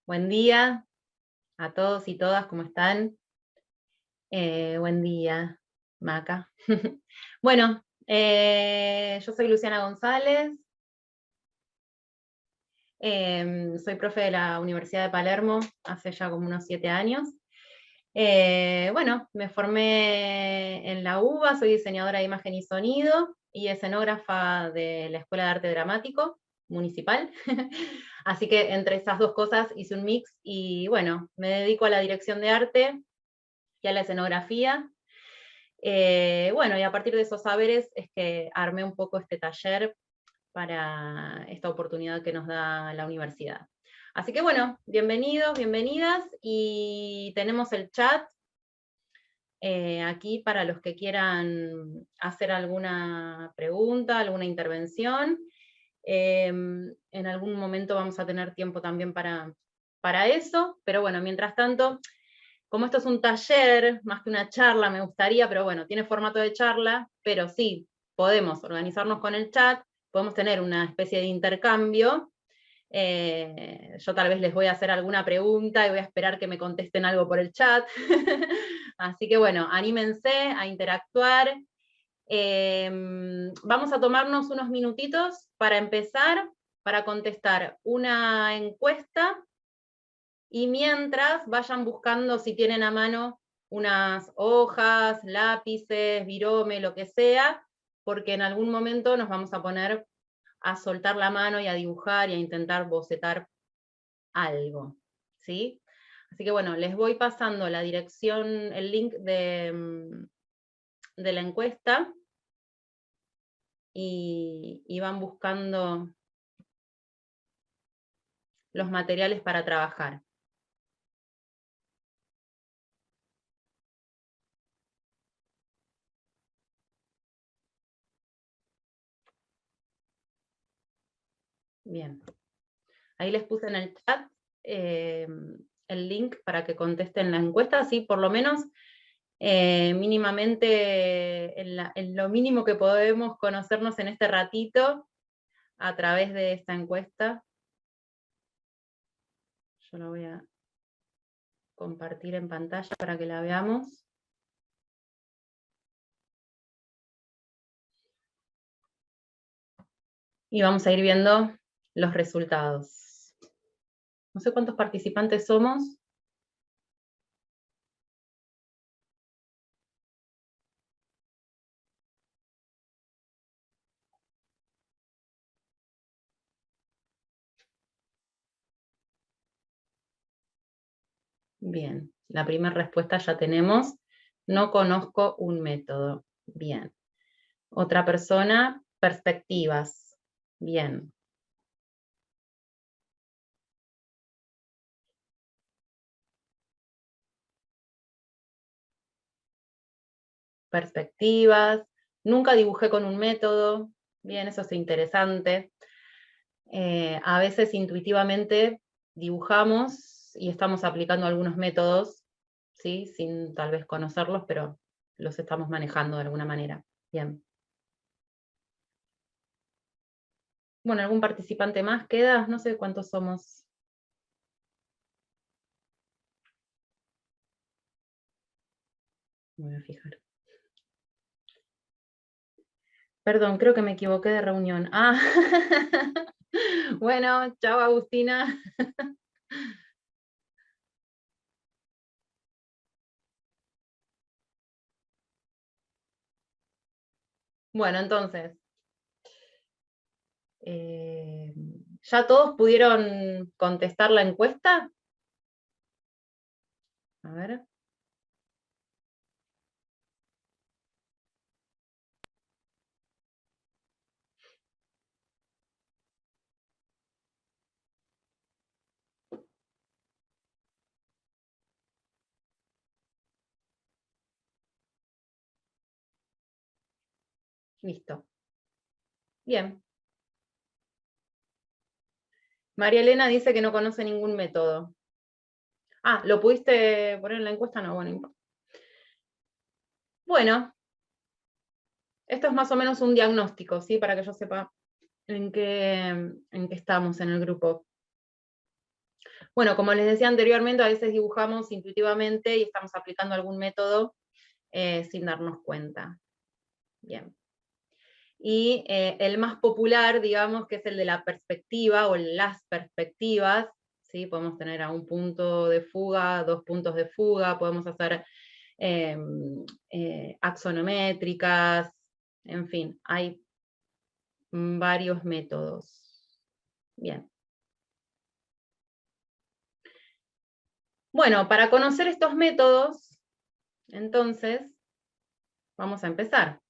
Buen día a todos y todas, ¿cómo están? Buen día, Maca. Bueno, yo soy Luciana González, soy profe de la Universidad de Palermo hace ya como unos 7 años. Bueno, me formé en la UBA, soy diseñadora de imagen y sonido y escenógrafa de la Escuela de Arte Dramático Municipal. Así que entre esas dos cosas hice un mix y bueno, me dedico a la dirección de arte y a la escenografía. Bueno, y a partir de esos saberes es que armé un poco este taller para esta oportunidad que nos da la universidad. Así que bueno, bienvenidos, bienvenidas, y tenemos el chat aquí para los que quieran hacer alguna pregunta, alguna intervención. En algún momento vamos a tener tiempo también para eso, pero bueno, mientras tanto, como esto es un taller, más que una charla me gustaría, pero bueno, tiene formato de charla, pero sí, podemos organizarnos con el chat, podemos tener una especie de intercambio. Yo tal vez les voy a hacer alguna pregunta y voy a esperar que me contesten algo por el chat. Así que bueno, anímense a interactuar. Vamos a tomarnos unos minutitos para empezar, para contestar una encuesta, y mientras vayan buscando, si tienen a mano, unas hojas, lápices, virome, lo que sea, porque en algún momento nos vamos a poner a soltar la mano y a dibujar y a intentar bocetar algo, ¿sí? Así que bueno, les voy pasando la dirección, el link de la encuesta, y van buscando los materiales para trabajar. Bien. Ahí les puse en el chat el link para que contesten la encuesta, así por lo menos mínimamente en lo mínimo que podemos conocernos en este ratito a través de esta encuesta. Yo la voy a compartir en pantalla para que la veamos. Y vamos a ir viendo los resultados. No sé cuántos participantes somos. Bien, la primera respuesta ya tenemos. No conozco un método. Bien. Otra persona, perspectivas. Bien. Perspectivas. Nunca dibujé con un método. Bien, eso es interesante. A veces intuitivamente dibujamos y estamos aplicando algunos métodos, ¿sí? Sin tal vez conocerlos, pero los estamos manejando de alguna manera. Bien. Bueno, ¿algún participante más queda? No sé cuántos somos. Me voy a fijar. Perdón, creo que me equivoqué de reunión. Ah, bueno, chao Agustina. Bueno, entonces, ¿ya todos pudieron contestar la encuesta? A ver. Listo. Bien. María Elena dice que no conoce ningún método. Ah, ¿lo pudiste poner en la encuesta? No, bueno, no importa. Bueno, esto es más o menos un diagnóstico, ¿sí? Para que yo sepa en qué estamos en el grupo. Bueno, como les decía anteriormente, a veces dibujamos intuitivamente y estamos aplicando algún método sin darnos cuenta. Bien. Y el más popular, digamos, que es el de la perspectiva o las perspectivas, ¿sí? Podemos tener a un punto de fuga, 2 puntos de fuga, podemos hacer axonométricas, en fin, hay varios métodos. Bien. Bueno, para conocer estos métodos, entonces, vamos a empezar.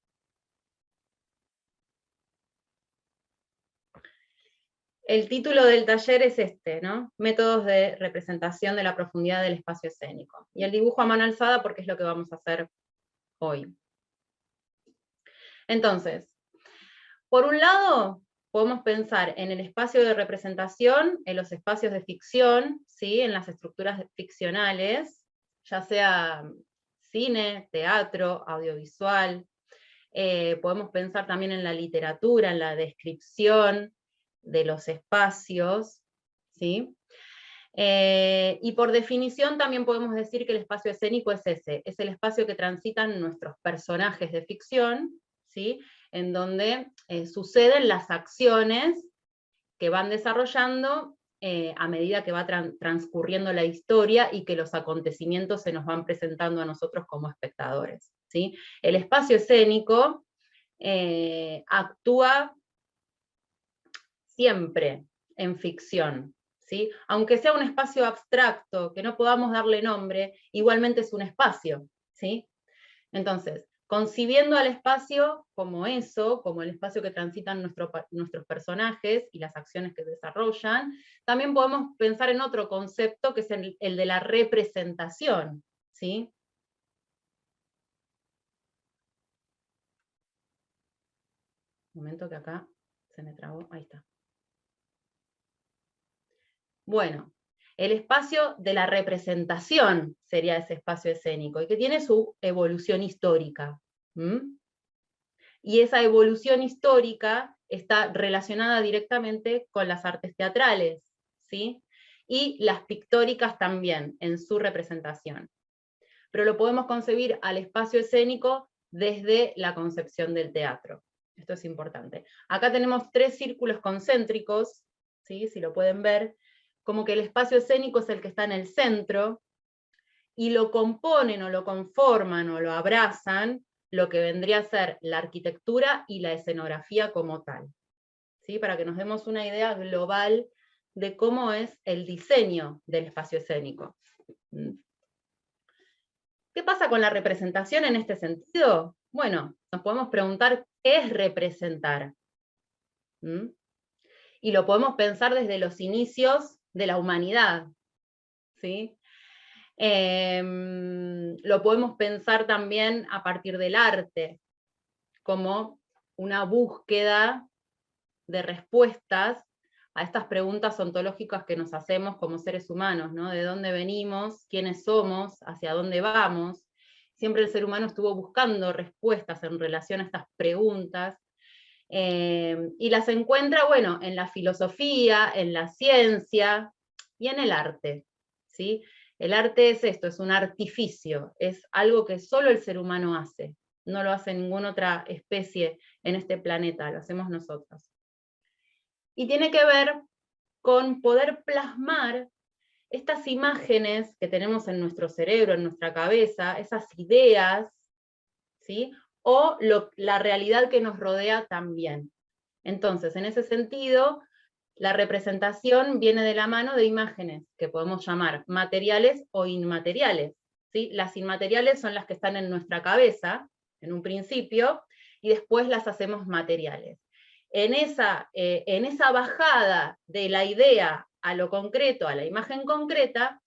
El título del taller es este, ¿no? Métodos de representación de la profundidad del espacio escénico. Y el dibujo a mano alzada porque es lo que vamos a hacer hoy. Entonces, por un lado, podemos pensar en el espacio de representación, en los espacios de ficción, ¿sí? En las estructuras ficcionales, ya sea cine, teatro, audiovisual. Podemos pensar también en la literatura, en la descripción de los espacios, ¿sí? Y por definición también podemos decir que el espacio escénico es ese, es el espacio que transitan nuestros personajes de ficción, ¿sí? En donde suceden las acciones que van desarrollando a medida que va transcurriendo la historia y que los acontecimientos se nos van presentando a nosotros como espectadores, ¿sí? El espacio escénico actúa siempre en ficción, ¿sí? Aunque sea un espacio abstracto, que no podamos darle nombre, igualmente es un espacio, ¿sí? Entonces, concibiendo al espacio como eso, como el espacio que transitan nuestros personajes y las acciones que desarrollan, también podemos pensar en otro concepto que es el de la representación, ¿sí? Un momento que acá se me trabó, ahí está. Bueno, el espacio de la representación sería ese espacio escénico, y que tiene su evolución histórica. Y esa evolución histórica está relacionada directamente con las artes teatrales, ¿sí? Y las pictóricas también, en su representación. Pero lo podemos concebir al espacio escénico desde la concepción del teatro. Esto es importante. Acá tenemos 3 círculos concéntricos, ¿sí? Si lo pueden ver, como que el espacio escénico es el que está en el centro, y lo componen o lo conforman o lo abrazan lo que vendría a ser la arquitectura y la escenografía como tal, ¿sí? Para que nos demos una idea global de cómo es el diseño del espacio escénico. ¿Qué pasa con la representación en este sentido? Bueno, nos podemos preguntar qué es representar. Y lo podemos pensar desde los inicios de la humanidad, ¿sí? Lo podemos pensar también a partir del arte, como una búsqueda de respuestas a estas preguntas ontológicas que nos hacemos como seres humanos, ¿no? ¿De dónde venimos? ¿Quiénes somos? ¿Hacia dónde vamos? Siempre el ser humano estuvo buscando respuestas en relación a estas preguntas, y las encuentra, bueno, en la filosofía, en la ciencia y en el arte, ¿sí? El arte es esto, es un artificio, es algo que solo el ser humano hace, no lo hace ninguna otra especie en este planeta, lo hacemos nosotros. Y tiene que ver con poder plasmar estas imágenes que tenemos en nuestro cerebro, en nuestra cabeza, esas ideas, ¿sí? O la realidad que nos rodea también. Entonces, en ese sentido, la representación viene de la mano de imágenes, que podemos llamar materiales o inmateriales, ¿sí? Las inmateriales son las que están en nuestra cabeza, en un principio, y después las hacemos materiales. En esa bajada de la idea a lo concreto, a la imagen concreta,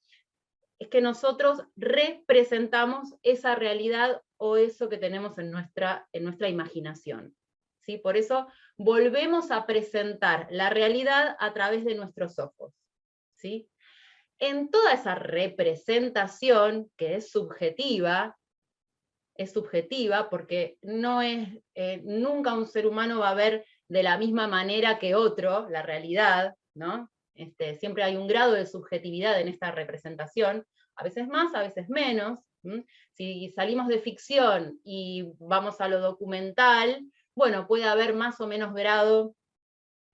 es que nosotros representamos esa realidad o eso que tenemos en nuestra imaginación, ¿sí? Por eso volvemos a presentar la realidad a través de nuestros ojos, ¿sí? En toda esa representación, que es subjetiva porque no es, nunca un ser humano va a ver de la misma manera que otro la realidad, ¿no? siempre hay un grado de subjetividad en esta representación, a veces más, a veces menos. Si salimos de ficción y vamos a lo documental, bueno, puede haber más o menos grado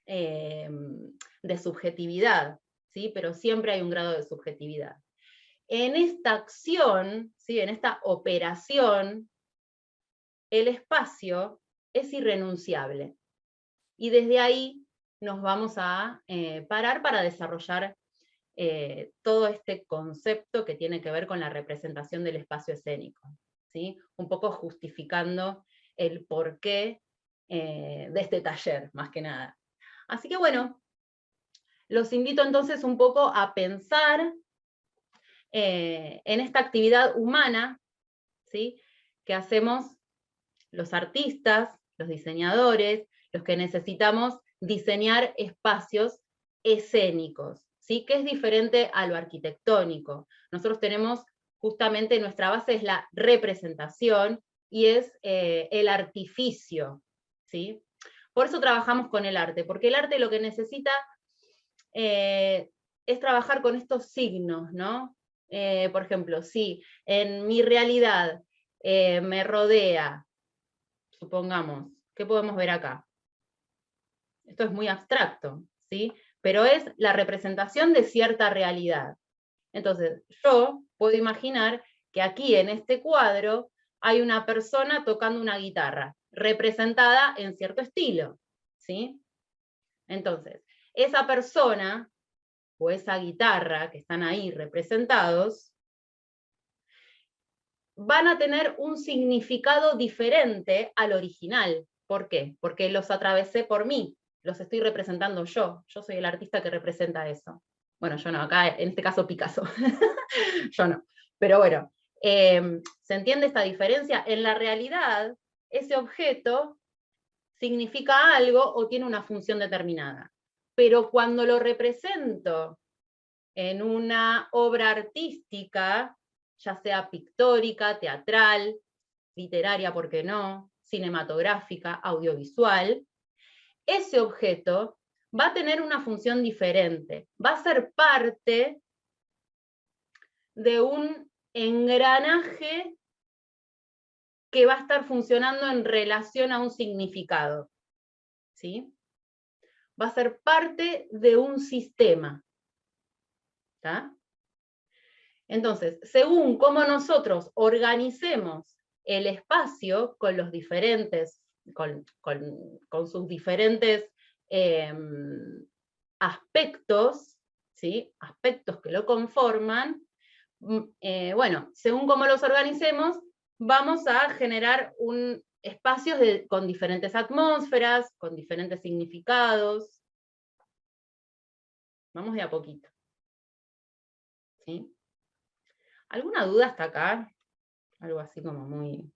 de subjetividad, ¿sí? Pero siempre hay un grado de subjetividad. En esta acción, ¿sí? En esta operación, el espacio es irrenunciable. Y desde ahí nos vamos a parar para desarrollar todo este concepto que tiene que ver con la representación del espacio escénico, ¿sí? Un poco justificando el porqué de este taller, más que nada. Así que bueno, los invito entonces un poco a pensar en esta actividad humana, ¿sí? Que hacemos los artistas, los diseñadores, los que necesitamos diseñar espacios escénicos, ¿sí? Que es diferente a lo arquitectónico. Nosotros tenemos, justamente, nuestra base es la representación y es el artificio, ¿sí? Por eso trabajamos con el arte, porque el arte lo que necesita es trabajar con estos signos, ¿no? Por ejemplo, si en mi realidad me rodea, supongamos, ¿qué podemos ver acá? Esto es muy abstracto, ¿sí? Pero es la representación de cierta realidad. Entonces, yo puedo imaginar que aquí en este cuadro hay una persona tocando una guitarra, representada en cierto estilo, ¿sí? Entonces, esa persona o esa guitarra que están ahí representados, van a tener un significado diferente al original. ¿Por qué? Porque los atravesé por mí, los estoy representando yo soy el artista que representa eso. Bueno, yo no, acá en este caso Picasso, yo no. Pero bueno, ¿se entiende esta diferencia? En la realidad, ese objeto significa algo o tiene una función determinada. Pero cuando lo represento en una obra artística, ya sea pictórica, teatral, literaria, ¿por qué no?, cinematográfica, audiovisual, ese objeto va a tener una función diferente, va a ser parte de un engranaje que va a estar funcionando en relación a un significado, ¿sí? Va a ser parte de un sistema, ¿está? Entonces, según cómo nosotros organicemos el espacio con los diferentes, con sus diferentes aspectos, ¿sí? Aspectos que lo conforman, bueno, según cómo los organicemos, vamos a generar espacios con diferentes atmósferas, con diferentes significados. Vamos de a poquito, ¿sí? ¿Alguna duda hasta acá? Algo así como muy...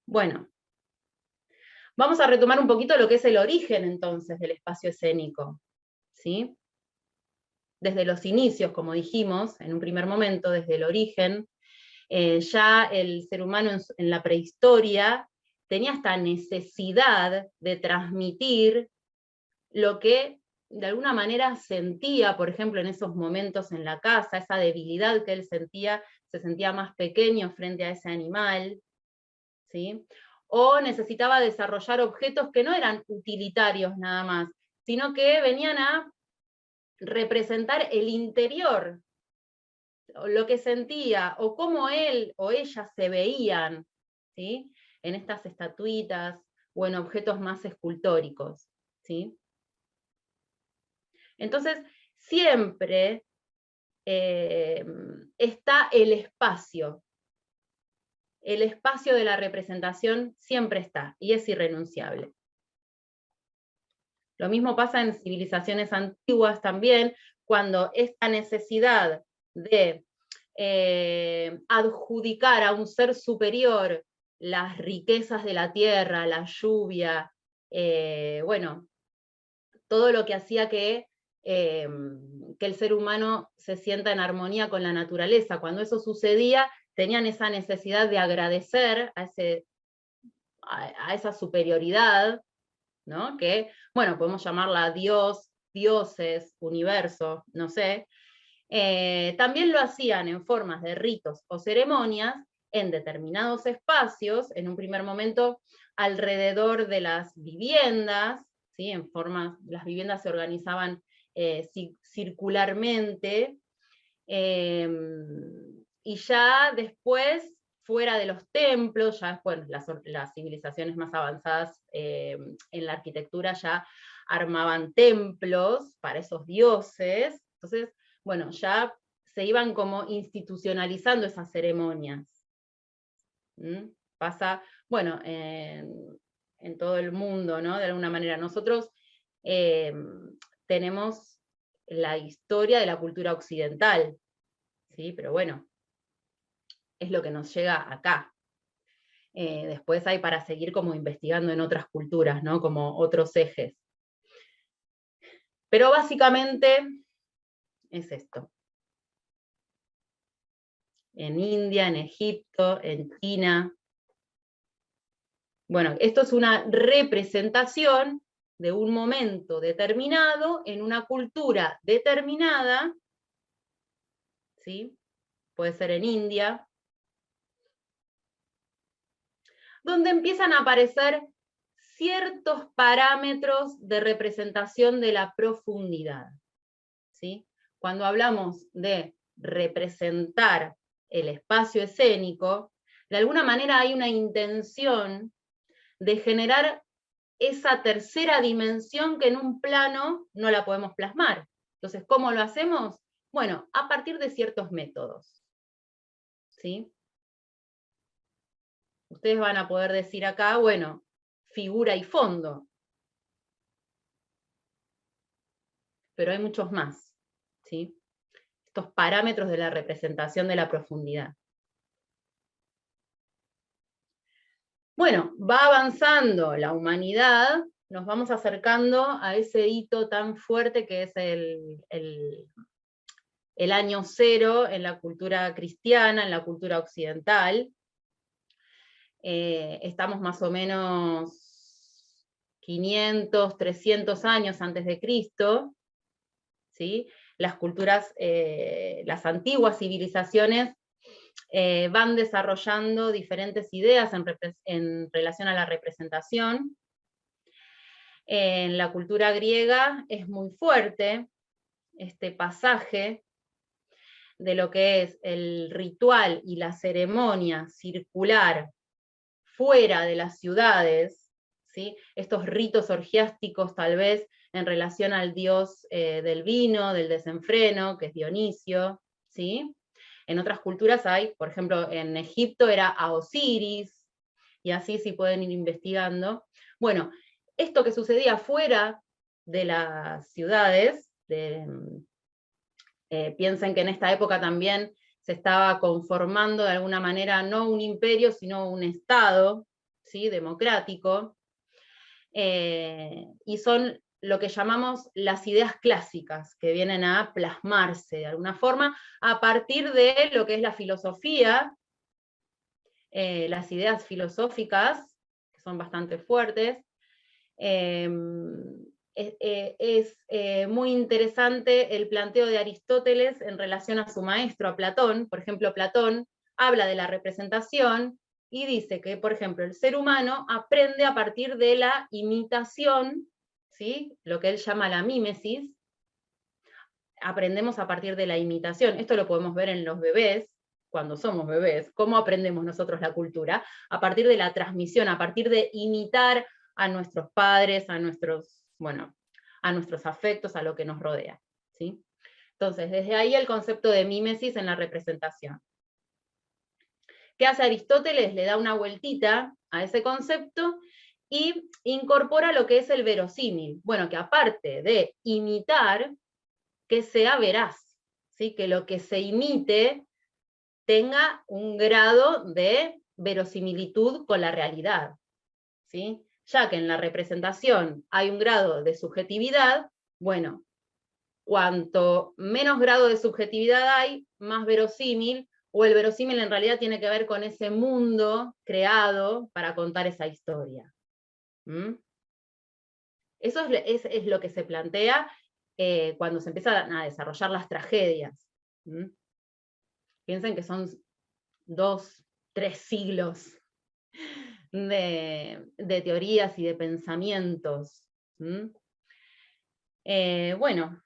Bueno, vamos a retomar un poquito lo que es el origen entonces del espacio escénico, ¿sí? Desde los inicios, como dijimos en un primer momento, desde el origen, ya el ser humano en la prehistoria tenía esta necesidad de transmitir lo que de alguna manera sentía, por ejemplo, en esos momentos en la casa, esa debilidad que él sentía, se sentía más pequeño frente a ese animal, ¿sí? O necesitaba desarrollar objetos que no eran utilitarios nada más, sino que venían a representar el interior, lo que sentía, o cómo él o ella se veían, ¿sí? En estas estatuitas o en objetos más escultóricos, ¿sí? Entonces, siempre está el espacio. El espacio de la representación siempre está, y es irrenunciable. Lo mismo pasa en civilizaciones antiguas también, cuando esta necesidad de adjudicar a un ser superior las riquezas de la tierra, la lluvia, bueno, todo lo que hacía que el ser humano se sienta en armonía con la naturaleza. Cuando eso sucedía, tenían esa necesidad de agradecer a esa superioridad, ¿no? Que, bueno, podemos llamarla Dios, dioses, universo, no sé. También lo hacían en formas de ritos o ceremonias en determinados espacios, en un primer momento alrededor de las viviendas, ¿sí? Las viviendas se organizaban circularmente, y ya después, fuera de los templos, ya después las civilizaciones más avanzadas en la arquitectura ya armaban templos para esos dioses. Entonces, bueno, ya se iban como institucionalizando esas ceremonias. Pasa, bueno, en todo el mundo, ¿no? De alguna manera. Nosotros tenemos la historia de la cultura occidental, ¿sí? Pero bueno, es lo que nos llega acá. Después hay para seguir como investigando en otras culturas, ¿no? Como otros ejes. Pero básicamente es esto. En India, en Egipto, en China. Bueno, esto es una representación de un momento determinado en una cultura determinada, ¿sí? Puede ser en India, donde empiezan a aparecer ciertos parámetros de representación de la profundidad, ¿sí? Cuando hablamos de representar el espacio escénico, de alguna manera hay una intención de generar esa tercera dimensión que en un plano no la podemos plasmar. Entonces, ¿cómo lo hacemos? Bueno, a partir de ciertos métodos, ¿sí? Ustedes van a poder decir acá, bueno, figura y fondo, pero hay muchos más, ¿sí? Estos parámetros de la representación de la profundidad. Bueno, va avanzando la humanidad, nos vamos acercando a ese hito tan fuerte que es el año cero en la cultura cristiana, en la cultura occidental. Estamos más o menos 500, 300 años antes de Cristo, ¿sí? Las culturas, las antiguas civilizaciones van desarrollando diferentes ideas en relación a la representación. En la cultura griega es muy fuerte este pasaje de lo que es el ritual y la ceremonia circular fuera de las ciudades, ¿sí? Estos ritos orgiásticos tal vez en relación al dios del vino, del desenfreno, que es Dionisio, ¿sí? En otras culturas hay, por ejemplo, en Egipto era a Osiris, y así sí pueden ir investigando. Bueno, esto que sucedía fuera de las ciudades, piensen que en esta época también se estaba conformando de alguna manera no un imperio, sino un estado, ¿sí? Democrático, y son lo que llamamos las ideas clásicas, que vienen a plasmarse de alguna forma a partir de lo que es la filosofía, las ideas filosóficas, que son bastante fuertes. Es muy interesante el planteo de Aristóteles en relación a su maestro, a Platón. Por ejemplo, Platón habla de la representación y dice que, por ejemplo, el ser humano aprende a partir de la imitación, ¿sí? Lo que él llama la mímesis. Aprendemos a partir de la imitación. Esto lo podemos ver en los bebés, cuando somos bebés. ¿Cómo aprendemos nosotros la cultura? A partir de la transmisión, a partir de imitar a nuestros padres, a nuestros, bueno, a nuestros afectos, a lo que nos rodea, ¿sí? Entonces, desde ahí el concepto de mímesis en la representación. ¿Qué hace Aristóteles? Le da una vueltita a ese concepto y incorpora lo que es el verosímil. Bueno, que aparte de imitar, que sea veraz, ¿sí? Que lo que se imite tenga un grado de verosimilitud con la realidad, ¿sí? Ya que en la representación hay un grado de subjetividad, bueno, cuanto menos grado de subjetividad hay, más verosímil, o el verosímil en realidad tiene que ver con ese mundo creado para contar esa historia. ¿Mm? Eso es lo que se plantea cuando se empiezan a desarrollar las tragedias. ¿Mm? Piensen que son 2, 3 siglos de teorías y de pensamientos. ¿Mm? Bueno.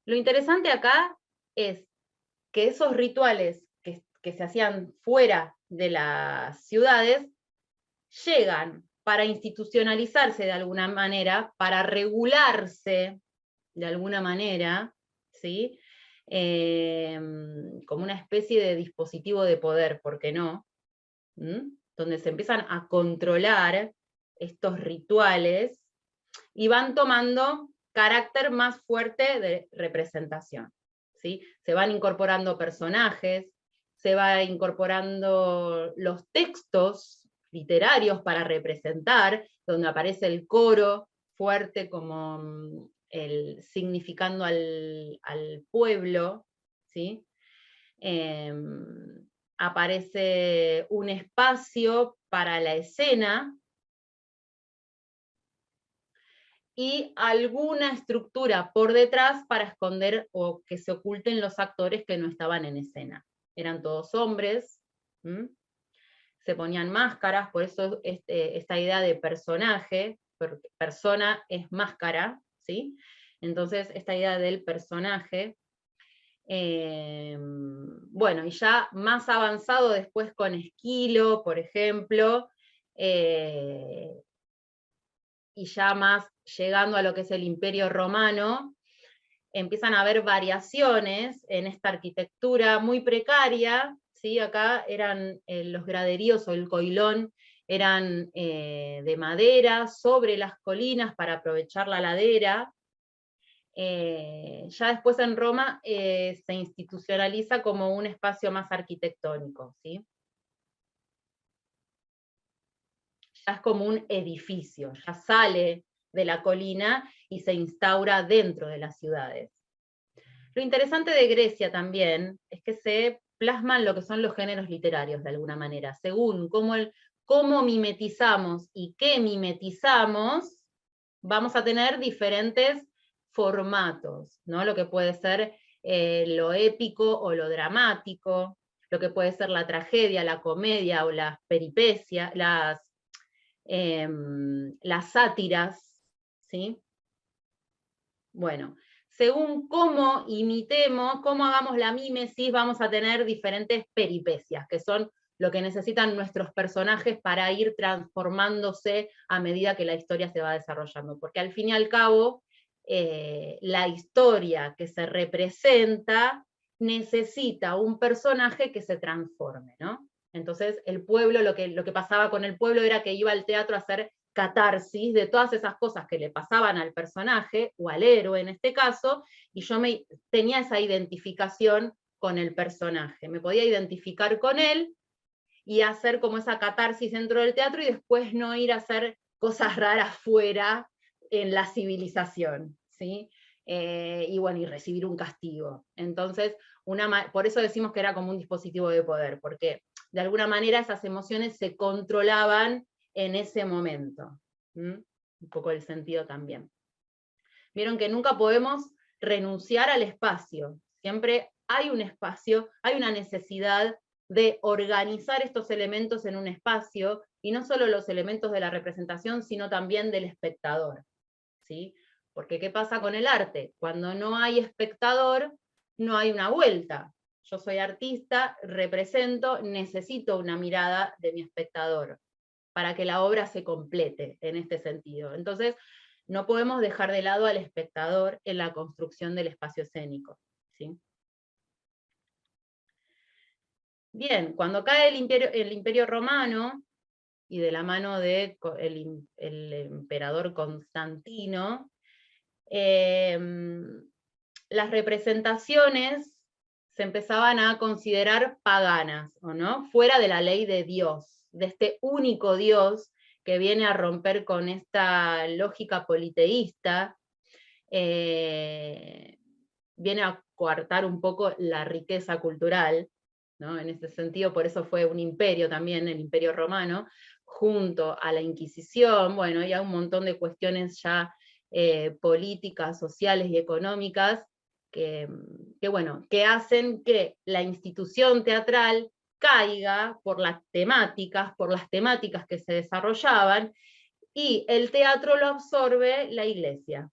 Lo interesante acá es que esos rituales que se hacían fuera de las ciudades llegan para institucionalizarse de alguna manera, para regularse de alguna manera, ¿sí? Como una especie de dispositivo de poder, ¿por qué no? Donde se empiezan a controlar estos rituales y van tomando carácter más fuerte de representación. ¿Sí? Se van incorporando personajes, se va incorporando los textos literarios para representar, donde aparece el coro fuerte como significando al pueblo, ¿sí? Aparece un espacio para la escena, y alguna estructura por detrás para esconder o que se oculten los actores que no estaban en escena. Eran todos hombres, se ponían máscaras, por eso esta idea de personaje, porque persona es máscara, ¿sí? Entonces esta idea del personaje, bueno, y ya más avanzado después con Esquilo, por ejemplo, y ya más llegando a lo que es el Imperio Romano, empiezan a haber variaciones en esta arquitectura muy precaria, ¿sí? Acá eran los graderíos o el coilón, eran de madera sobre las colinas para aprovechar la ladera. Ya después en Roma se institucionaliza como un espacio más arquitectónico, ¿sí? Ya es como un edificio, ya sale de la colina y se instaura dentro de las ciudades. Lo interesante de Grecia también es que se plasman lo que son los géneros literarios de alguna manera, según cómo mimetizamos y qué mimetizamos, vamos a tener diferentes formatos, ¿no? Lo que puede ser lo épico o lo dramático, lo que puede ser la tragedia, la comedia o las peripecias, las sátiras, ¿sí? Bueno, según cómo imitemos, cómo hagamos la mímesis, vamos a tener diferentes peripecias, que son lo que necesitan nuestros personajes para ir transformándose a medida que la historia se va desarrollando. Porque al fin y al cabo, la historia que se representa necesita un personaje que se transforme, ¿no? Entonces, el pueblo, lo que pasaba con el pueblo era que iba al teatro a hacer catarsis de todas esas cosas que le pasaban al personaje, o al héroe en este caso, y yo tenía esa identificación con el personaje. Me podía identificar con él y hacer como esa catarsis dentro del teatro y después no ir a hacer cosas raras fuera en la civilización, ¿sí? Y bueno, y recibir un castigo. Entonces, por eso decimos que era como un dispositivo de poder, porque de alguna manera esas emociones se controlaban en ese momento. Un poco el sentido también. Vieron que nunca podemos renunciar al espacio. Siempre hay un espacio, hay una necesidad de organizar estos elementos en un espacio, y no solo los elementos de la representación, sino también del espectador, ¿sí? Porque ¿qué pasa con el arte? Cuando no hay espectador, no hay una vuelta. Yo soy artista, represento, necesito una mirada de mi espectador para que la obra se complete en este sentido. Entonces, no podemos dejar de lado al espectador en la construcción del espacio escénico, ¿sí? Bien, cuando cae el imperio Romano, y de la mano del el emperador Constantino, las representaciones se empezaban a considerar paganas, ¿o no? Fuera de la ley de Dios, de este único Dios que viene a romper con esta lógica politeísta, viene a coartar un poco la riqueza cultural, ¿no? En ese sentido, por eso fue un imperio también, el Imperio Romano, junto a la Inquisición, bueno, y a un montón de cuestiones ya políticas, sociales y económicas, bueno, que hacen que la institución teatral caiga por las temáticas que se desarrollaban, y el teatro lo absorbe la iglesia,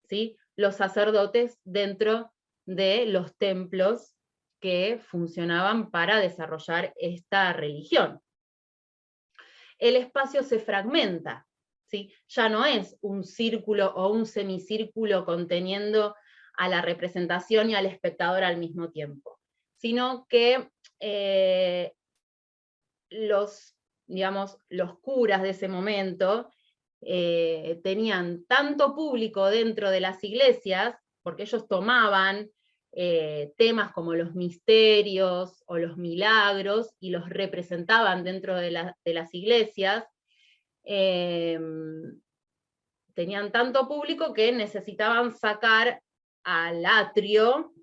¿sí? Los sacerdotes dentro de los templos que funcionaban para desarrollar esta religión. El espacio se fragmenta, ¿sí? Ya no es un círculo o un semicírculo conteniendo a la representación y al espectador al mismo tiempo, sino que digamos, los curas de ese momento tenían tanto público dentro de las iglesias, porque ellos tomaban temas como los misterios o los milagros y los representaban dentro de las iglesias, tenían tanto público que necesitaban sacar al atrio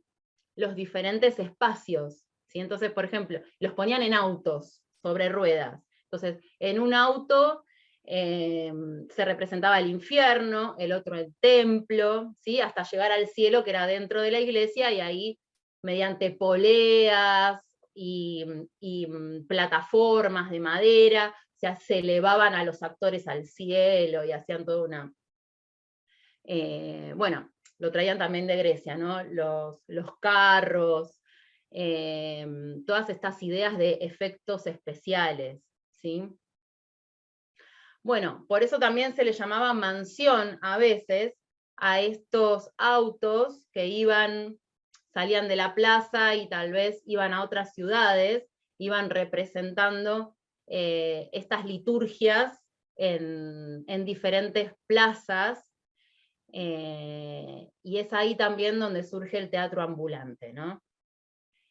los diferentes espacios, ¿sí? Entonces, por ejemplo, los ponían en autos sobre ruedas. Entonces, en un auto se representaba el infierno, el otro el templo, ¿sí? Hasta llegar al cielo, que era dentro de la iglesia, y ahí, mediante poleas y plataformas de madera, se elevaban a los actores al cielo y hacían toda una... bueno, lo traían también de Grecia, ¿no? Los carros, todas estas ideas de efectos especiales, ¿sí? Bueno, por eso también se le llamaba mansión a veces a estos autos que salían de la plaza y tal vez iban a otras ciudades, iban representando estas liturgias en diferentes plazas, y es ahí también donde surge el teatro ambulante, ¿no?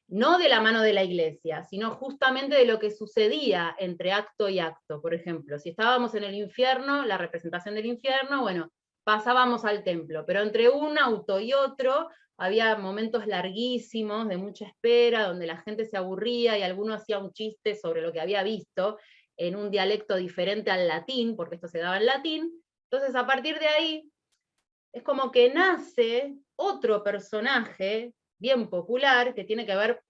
No de la mano de la iglesia, sino justamente de lo que sucedía entre acto y acto. Por ejemplo, si estábamos en el infierno, la representación del infierno, bueno, pasábamos al templo, pero entre un auto y otro había momentos larguísimos de mucha espera, donde la gente se aburría y alguno hacía un chiste sobre lo que había visto en un dialecto diferente al latín, porque esto se daba en latín. Entonces, a partir de ahí, es como que nace otro personaje bien popular que tiene que ver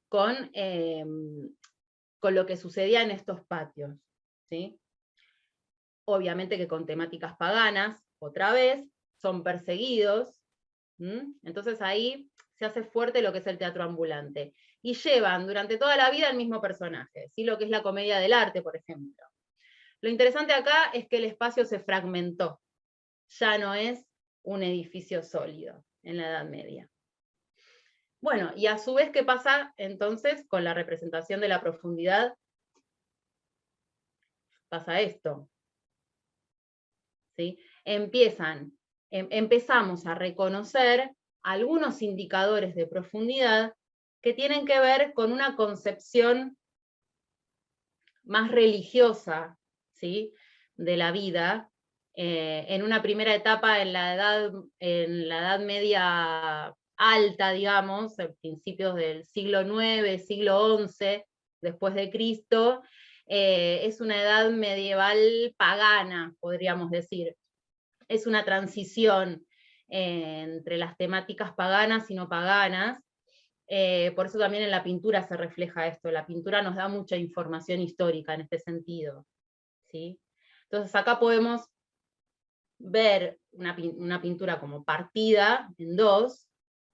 con lo que sucedía en estos patios, ¿sí? Obviamente que con temáticas paganas, otra vez, son perseguidos, entonces ahí se hace fuerte lo que es el teatro ambulante. Y llevan durante toda la vida el mismo personaje, ¿sí? Lo que es la comedia del arte, por ejemplo. Lo interesante acá es que el espacio se fragmentó, ya no es un edificio sólido en la Edad Media. Bueno, y a su vez, ¿qué pasa entonces con la representación de la profundidad? Pasa esto, ¿sí? Empezamos a reconocer algunos indicadores de profundidad que tienen que ver con una concepción más religiosa, ¿sí?, de la vida. En una primera etapa en la Edad Media alta, digamos, a principios del siglo IX, siglo XI, después de Cristo, es una edad medieval pagana, podríamos decir. Es una transición entre las temáticas paganas y no paganas. Por eso también en la pintura se refleja esto. La pintura nos da mucha información histórica en este sentido, ¿sí? Entonces acá podemos ver una pintura como partida en dos,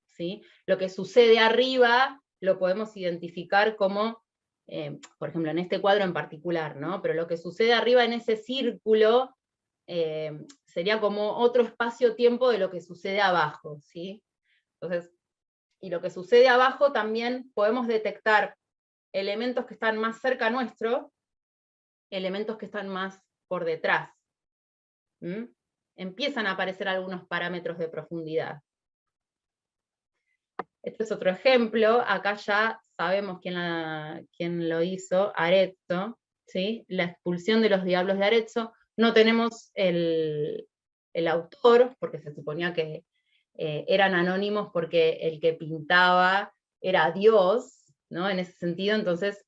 ¿sí? Lo que sucede arriba lo podemos identificar como, por ejemplo, en este cuadro en particular, ¿no? Pero lo que sucede arriba en ese círculo sería como otro espacio-tiempo de lo que sucede abajo, ¿sí? Entonces, y lo que sucede abajo también podemos detectar elementos que están más cerca nuestro, elementos que están más por detrás. Empiezan a aparecer algunos parámetros de profundidad. Este es otro ejemplo, acá ya sabemos quién lo hizo, Arezzo, ¿sí? La expulsión de los diablos de Arezzo. No tenemos el autor, porque se suponía que eran anónimos porque el que pintaba era Dios, ¿no? En ese sentido, entonces,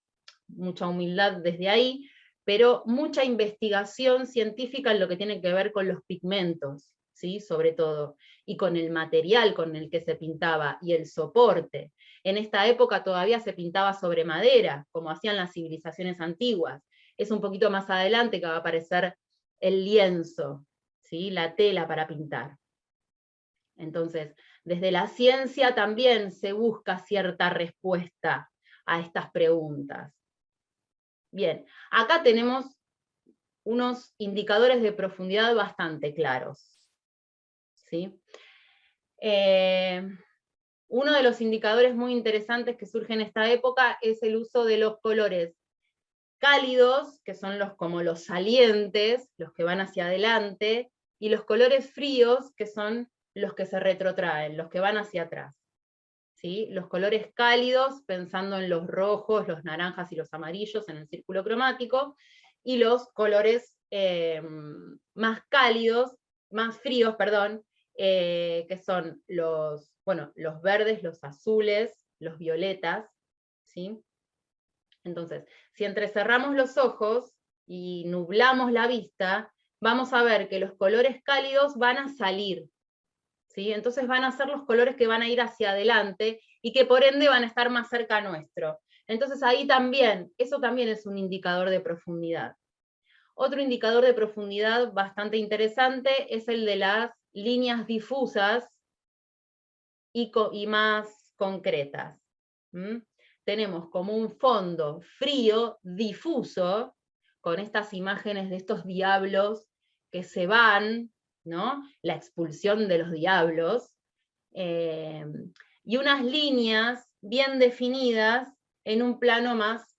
mucha humildad desde ahí, pero mucha investigación científica en lo que tiene que ver con los pigmentos, ¿sí? Sobre todo, y con el material con el que se pintaba, y el soporte. En esta época todavía se pintaba sobre madera, como hacían las civilizaciones antiguas. Es un poquito más adelante que va a aparecer el lienzo, ¿sí? La tela para pintar. Entonces, desde la ciencia también se busca cierta respuesta a estas preguntas. Bien, acá tenemos unos indicadores de profundidad bastante claros, ¿sí? Uno de los indicadores muy interesantes que surge en esta época es el uso de los colores cálidos, que son como los salientes, los que van hacia adelante, y los colores fríos, que son los que se retrotraen, los que van hacia atrás. ¿Sí? Los colores cálidos, pensando en los rojos, los naranjas y los amarillos en el círculo cromático, y los colores más cálidos, más fríos, perdón, que son los verdes, los azules, los violetas, ¿sí? Entonces, si entrecerramos los ojos y nublamos la vista, vamos a ver que los colores cálidos van a salir, ¿sí? Entonces van a ser los colores que van a ir hacia adelante y que por ende van a estar más cerca nuestro. Entonces ahí también, eso también es un indicador de profundidad. Otro indicador de profundidad bastante interesante es el de las líneas difusas y más concretas. ¿Mm? Tenemos como un fondo frío, difuso, con estas imágenes de estos diablos que se van, ¿no? La expulsión de los diablos, y unas líneas bien definidas en un plano más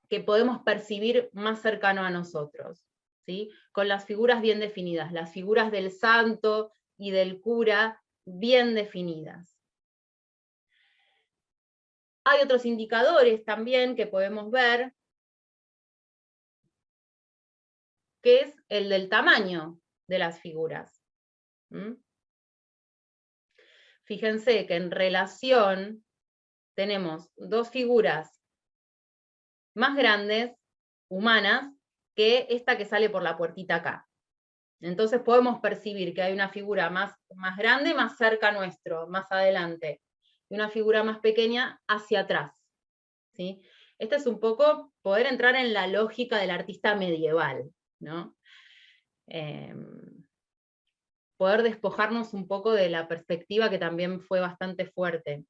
que podemos percibir más cercano a nosotros, ¿sí? Con las figuras bien definidas, las figuras del santo y del cura bien definidas. Hay otros indicadores también que podemos ver, que es el del tamaño de las figuras. ¿Mm? Fíjense que en relación tenemos dos figuras más grandes, humanas, que esta que sale por la puertita acá. Entonces podemos percibir que hay una figura más grande, más cerca nuestro, más adelante, y una figura más pequeña hacia atrás. ¿Sí? Este es un poco poder entrar en la lógica del artista medieval, ¿no? Poder despojarnos un poco de la perspectiva que también fue bastante fuerte.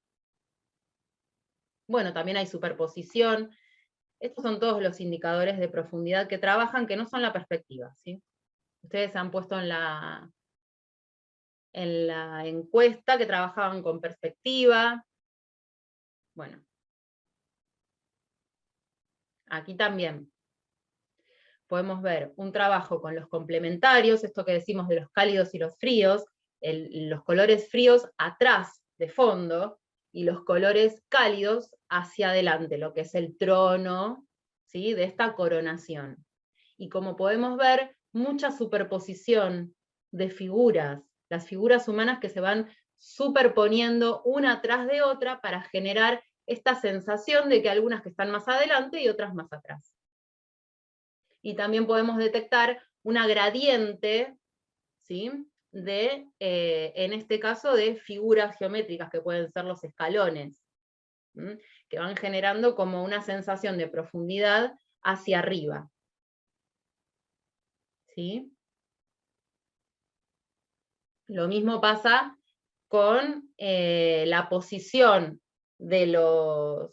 Bueno, también hay superposición. Estos son todos los indicadores de profundidad que trabajan, que no son la perspectiva, ¿sí? Ustedes se han puesto en la encuesta que trabajaban con perspectiva. Bueno, aquí también podemos ver un trabajo con los complementarios, esto que decimos de los cálidos y los fríos, los colores fríos atrás de fondo, y los colores cálidos hacia adelante, lo que es el trono, ¿sí? De esta coronación. Y como podemos ver, mucha superposición de figuras, las figuras humanas que se van superponiendo una tras de otra para generar esta sensación de que algunas que están más adelante y otras más atrás. Y también podemos detectar una gradiente, ¿sí? En este caso, de figuras geométricas que pueden ser los escalones, ¿sí? Que van generando como una sensación de profundidad hacia arriba. ¿Sí? Lo mismo pasa con la posición de los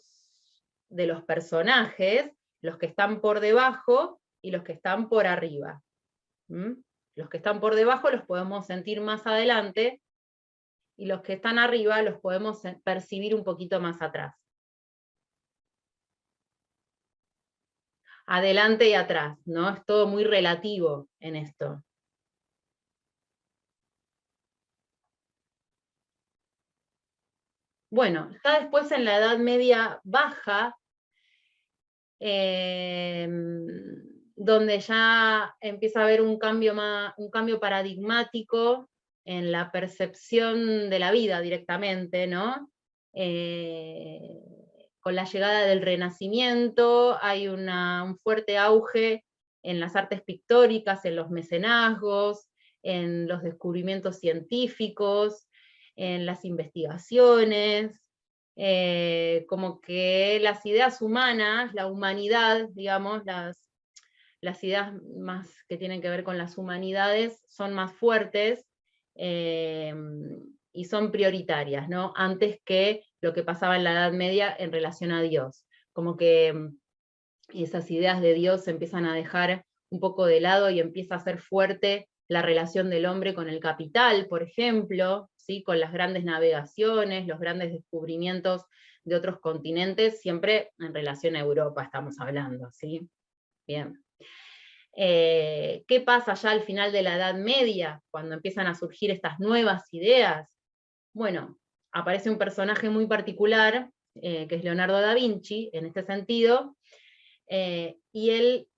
personajes, los que están por debajo y los que están por arriba. ¿Mm? Los que están por debajo los podemos sentir más adelante, y los que están arriba los podemos percibir un poquito más atrás. Adelante y atrás, ¿no? Es todo muy relativo en esto. Bueno, está después en la Edad Media Baja, donde ya empieza a haber un cambio paradigmático en la percepción de la vida directamente, ¿no? con la llegada del Renacimiento hay un fuerte auge en las artes pictóricas, en los mecenazgos, en los descubrimientos científicos, en las investigaciones, como que las ideas humanas, la humanidad, digamos, las ideas más que tienen que ver con las humanidades son más fuertes y son prioritarias, ¿no? Antes que lo que pasaba en la Edad Media en relación a Dios. Como que esas ideas de Dios se empiezan a dejar un poco de lado y empieza a ser fuerte la relación del hombre con el capital, por ejemplo, ¿sí? Con las grandes navegaciones, los grandes descubrimientos de otros continentes, siempre en relación a Europa estamos hablando, ¿sí? Bien. ¿Qué pasa ya al final de la Edad Media, cuando empiezan a surgir estas nuevas ideas? Bueno, aparece un personaje muy particular, que es Leonardo da Vinci, en este sentido, y él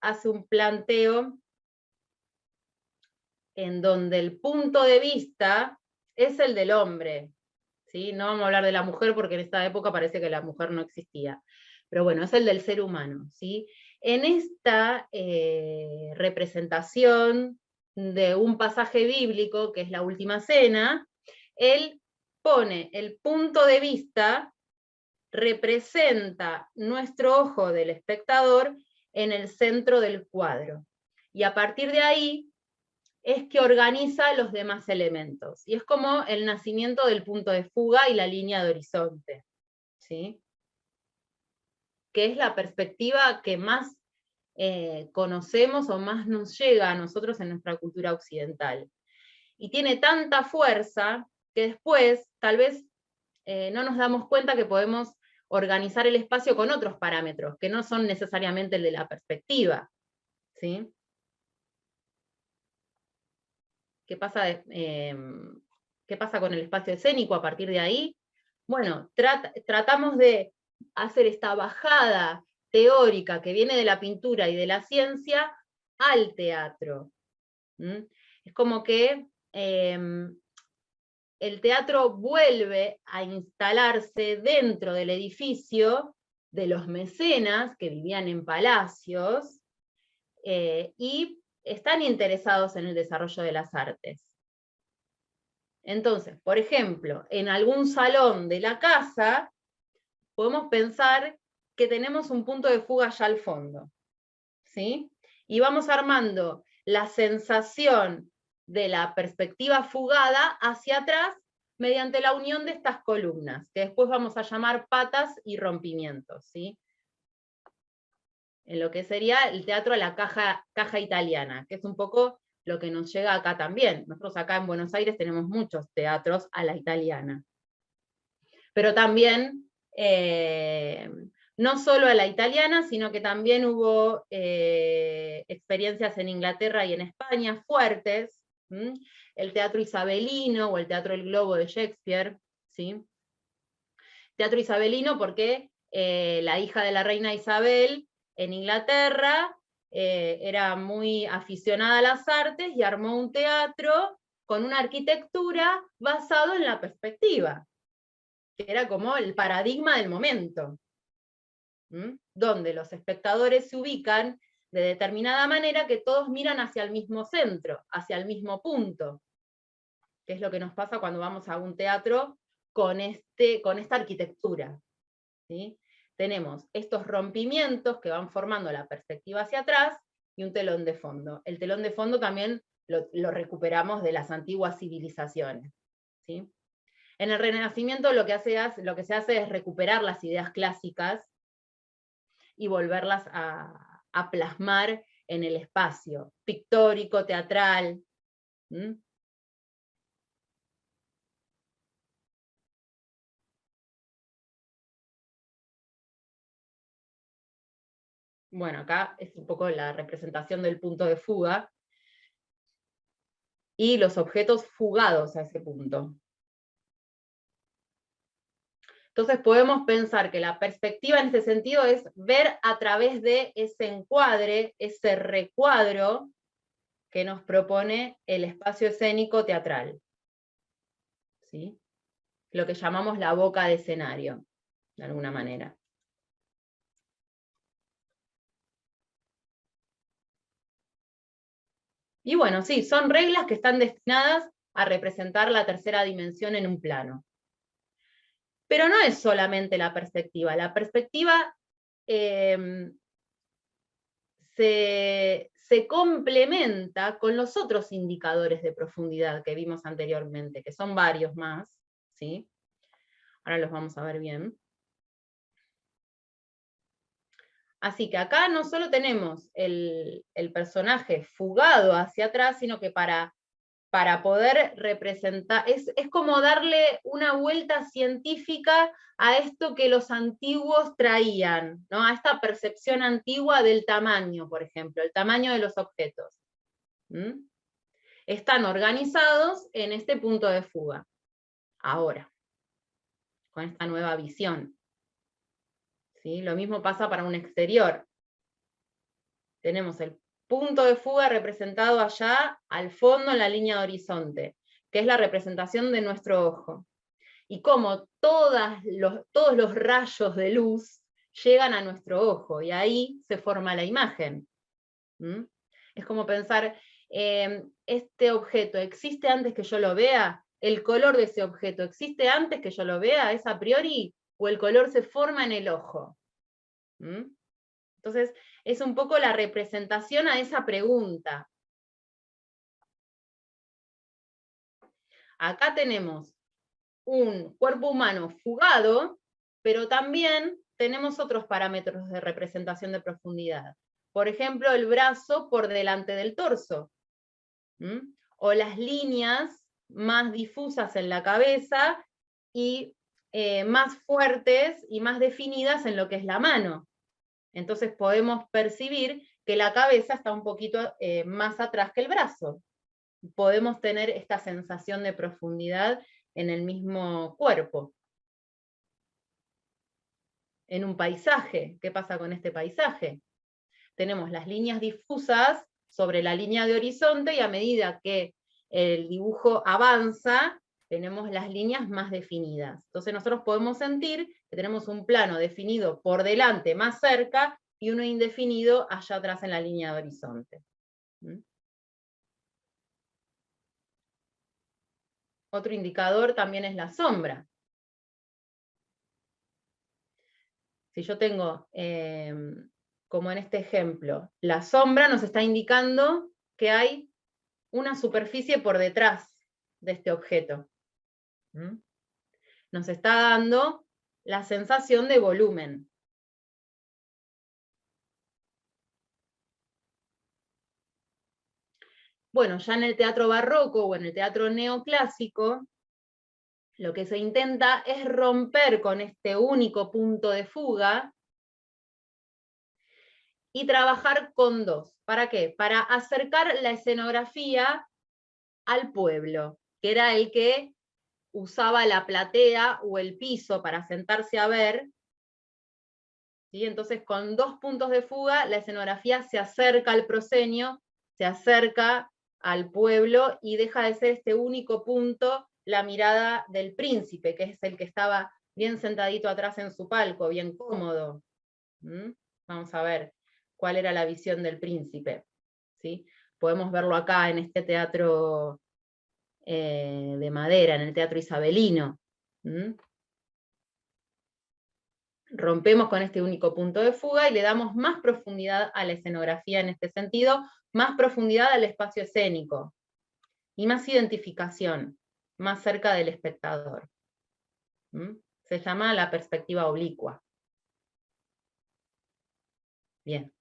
hace un planteo en donde el punto de vista es el del hombre, ¿sí? No vamos a hablar de la mujer porque en esta época parece que la mujer no existía, pero bueno, es el del ser humano, ¿sí? En esta representación de un pasaje bíblico, que es la Última Cena, él pone el punto de vista, representa nuestro ojo del espectador en el centro del cuadro. Y a partir de ahí es que organiza los demás elementos. Y es como el nacimiento del punto de fuga y la línea de horizonte, ¿sí? Que es la perspectiva que más conocemos o más nos llega a nosotros en nuestra cultura occidental. Y tiene tanta fuerza que después tal vez no nos damos cuenta que podemos organizar el espacio con otros parámetros, que no son necesariamente el de la perspectiva, ¿sí? ¿Qué pasa, ¿qué pasa con el espacio escénico a partir de ahí? Bueno, tratamos de hacer esta bajada teórica que viene de la pintura y de la ciencia al teatro. ¿Mm? Es como que el teatro vuelve a instalarse dentro del edificio de los mecenas que vivían en palacios y están interesados en el desarrollo de las artes. Entonces, por ejemplo, en algún salón de la casa, podemos pensar que tenemos un punto de fuga allá al fondo, ¿sí? Y vamos armando la sensación de la perspectiva fugada hacia atrás mediante la unión de estas columnas, que después vamos a llamar patas y rompimientos, ¿sí? En lo que sería el teatro a la caja italiana, que es un poco lo que nos llega acá también. Nosotros acá en Buenos Aires tenemos muchos teatros a la italiana. Pero también, no solo a la italiana, sino que también hubo experiencias en Inglaterra y en España fuertes, ¿sí? El teatro isabelino o el teatro El Globo de Shakespeare, ¿sí? Teatro isabelino porque la hija de la reina Isabel en Inglaterra era muy aficionada a las artes y armó un teatro con una arquitectura basado en la perspectiva, que era como el paradigma del momento, donde los espectadores se ubican de determinada manera que todos miran hacia el mismo centro, hacia el mismo punto, que es lo que nos pasa cuando vamos a un teatro con esta arquitectura, ¿sí? Tenemos estos rompimientos que van formando la perspectiva hacia atrás y un telón de fondo. El telón de fondo también lo recuperamos de las antiguas civilizaciones, ¿sí? En el Renacimiento lo que se hace es recuperar las ideas clásicas y volverlas a plasmar en el espacio pictórico, teatral. ¿Mm? Bueno, acá es un poco la representación del punto de fuga y los objetos fugados a ese punto. Entonces podemos pensar que la perspectiva en ese sentido es ver a través de ese encuadre, ese recuadro que nos propone el espacio escénico teatral, ¿sí? Lo que llamamos la boca de escenario. de alguna manera. Y bueno, sí, son reglas que están destinadas a representar la tercera dimensión en un plano. Pero no es solamente la perspectiva. La perspectiva se complementa con los otros indicadores de profundidad que vimos anteriormente, que son varios más, ¿sí? Ahora los vamos a ver bien. Así que acá no solo tenemos el personaje fugado hacia atrás, sino que para poder representar, es como darle una vuelta científica a esto que los antiguos traían, ¿no? A esta percepción antigua del tamaño, por ejemplo, el tamaño de los objetos. ¿Mm? Están organizados en este punto de fuga, ahora, con esta nueva visión. ¿Sí? Lo mismo pasa para un exterior. Tenemos el punto de fuga representado allá al fondo en la línea de horizonte, que es la representación de nuestro ojo. Y cómo todos los rayos de luz llegan a nuestro ojo, y ahí se forma la imagen. ¿Mm? Es como pensar, este objeto existe antes que yo lo vea, el color de ese objeto existe antes que yo lo vea, ¿es a priori? ¿O el color se forma en el ojo? ¿Mm? Entonces, es un poco la representación a esa pregunta. Acá tenemos un cuerpo humano fugado, pero también tenemos otros parámetros de representación de profundidad. Por ejemplo, el brazo por delante del torso, o las líneas más difusas en la cabeza y más fuertes y más definidas en lo que es la mano. Entonces podemos percibir que la cabeza está un poquito más atrás que el brazo. Podemos tener esta sensación de profundidad en el mismo cuerpo. En un paisaje, ¿qué pasa con este paisaje? Tenemos las líneas difusas sobre la línea de horizonte, y a medida que el dibujo avanza, tenemos las líneas más definidas. Entonces nosotros podemos sentir que tenemos un plano definido por delante, más cerca, y uno indefinido allá atrás en la línea de horizonte. Otro indicador también es la sombra. Si yo tengo, como en este ejemplo, la sombra nos está indicando que hay una superficie por detrás de este objeto. Nos está dando la sensación de volumen. Bueno, ya en el teatro barroco o en el teatro neoclásico, lo que se intenta es romper con este único punto de fuga y trabajar con dos. ¿Para qué? Para acercar la escenografía al pueblo, que era el que usaba la platea o el piso para sentarse a ver. ¿Sí? Entonces, con dos puntos de fuga, la escenografía se acerca al proscenio, se acerca al pueblo, y deja de ser este único punto la mirada del príncipe, que es el que estaba bien sentadito atrás en su palco, bien cómodo. Vamos a ver cuál era la visión del príncipe. ¿Sí? Podemos verlo acá en este teatro de madera, en el teatro isabelino. Rompemos con este único punto de fuga y le damos más profundidad a la escenografía en este sentido, más profundidad al espacio escénico, y más identificación, más cerca del espectador. Se llama la perspectiva oblicua. Bien.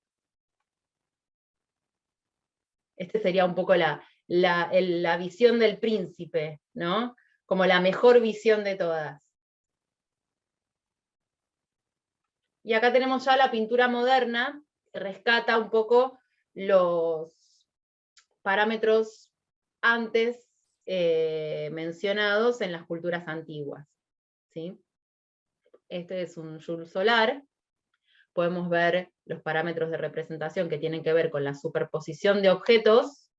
Este sería un poco la visión del príncipe, ¿no? Como la mejor visión de todas. Y acá tenemos ya la pintura moderna, que rescata un poco los parámetros antes mencionados en las culturas antiguas. ¿Sí? Este es un joule solar. Podemos ver los parámetros de representación que tienen que ver con la superposición de objetos,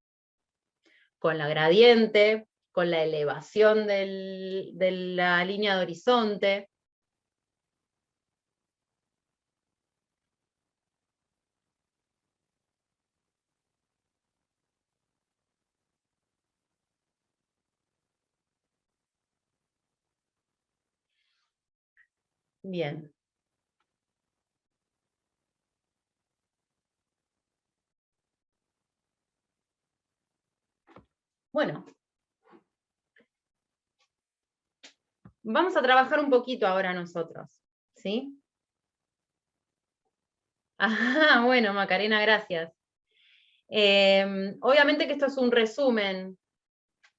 con la gradiente, con la elevación de la línea de horizonte. Bien. Bueno. Vamos a trabajar un poquito ahora nosotros, ¿sí? Ah, bueno, Macarena, gracias. Obviamente que esto es un resumen,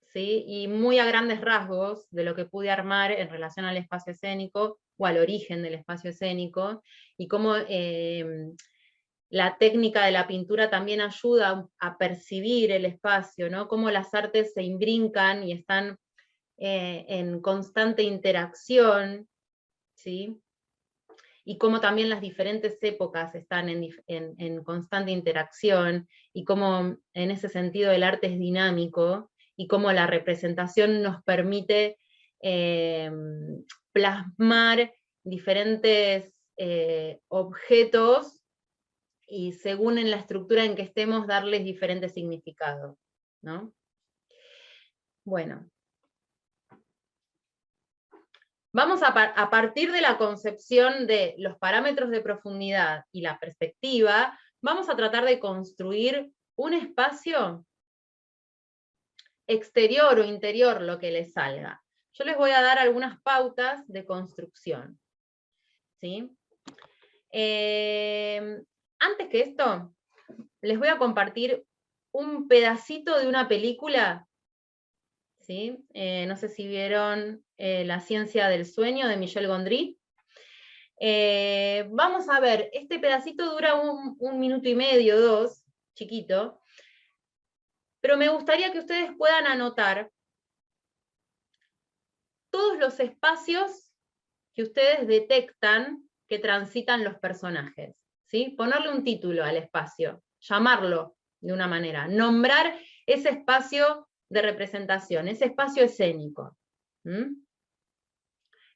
¿sí? Y muy a grandes rasgos de lo que pude armar en relación al espacio escénico, o al origen del espacio escénico, y cómo la técnica de la pintura también ayuda a percibir el espacio, ¿no? Cómo las artes se imbrincan y están en constante interacción, ¿sí? Y cómo también las diferentes épocas están en constante interacción, y cómo en ese sentido el arte es dinámico, y cómo la representación nos permite plasmar diferentes objetos, y según en la estructura en que estemos, darles diferentes significados, ¿no? Bueno. Vamos a partir de la concepción de los parámetros de profundidad y la perspectiva, vamos a tratar de construir un espacio exterior o interior, lo que les salga. Yo les voy a dar algunas pautas de construcción, ¿sí? Antes que esto, les voy a compartir un pedacito de una película, ¿sí? No sé si vieron La ciencia del sueño, de Michel Gondry. Vamos a ver, este pedacito dura un minuto y medio, 2, chiquito, pero me gustaría que ustedes puedan anotar todos los espacios que ustedes detectan que transitan los personajes, ¿sí? Ponerle un título al espacio, llamarlo de una manera, nombrar ese espacio de representación, ese espacio escénico.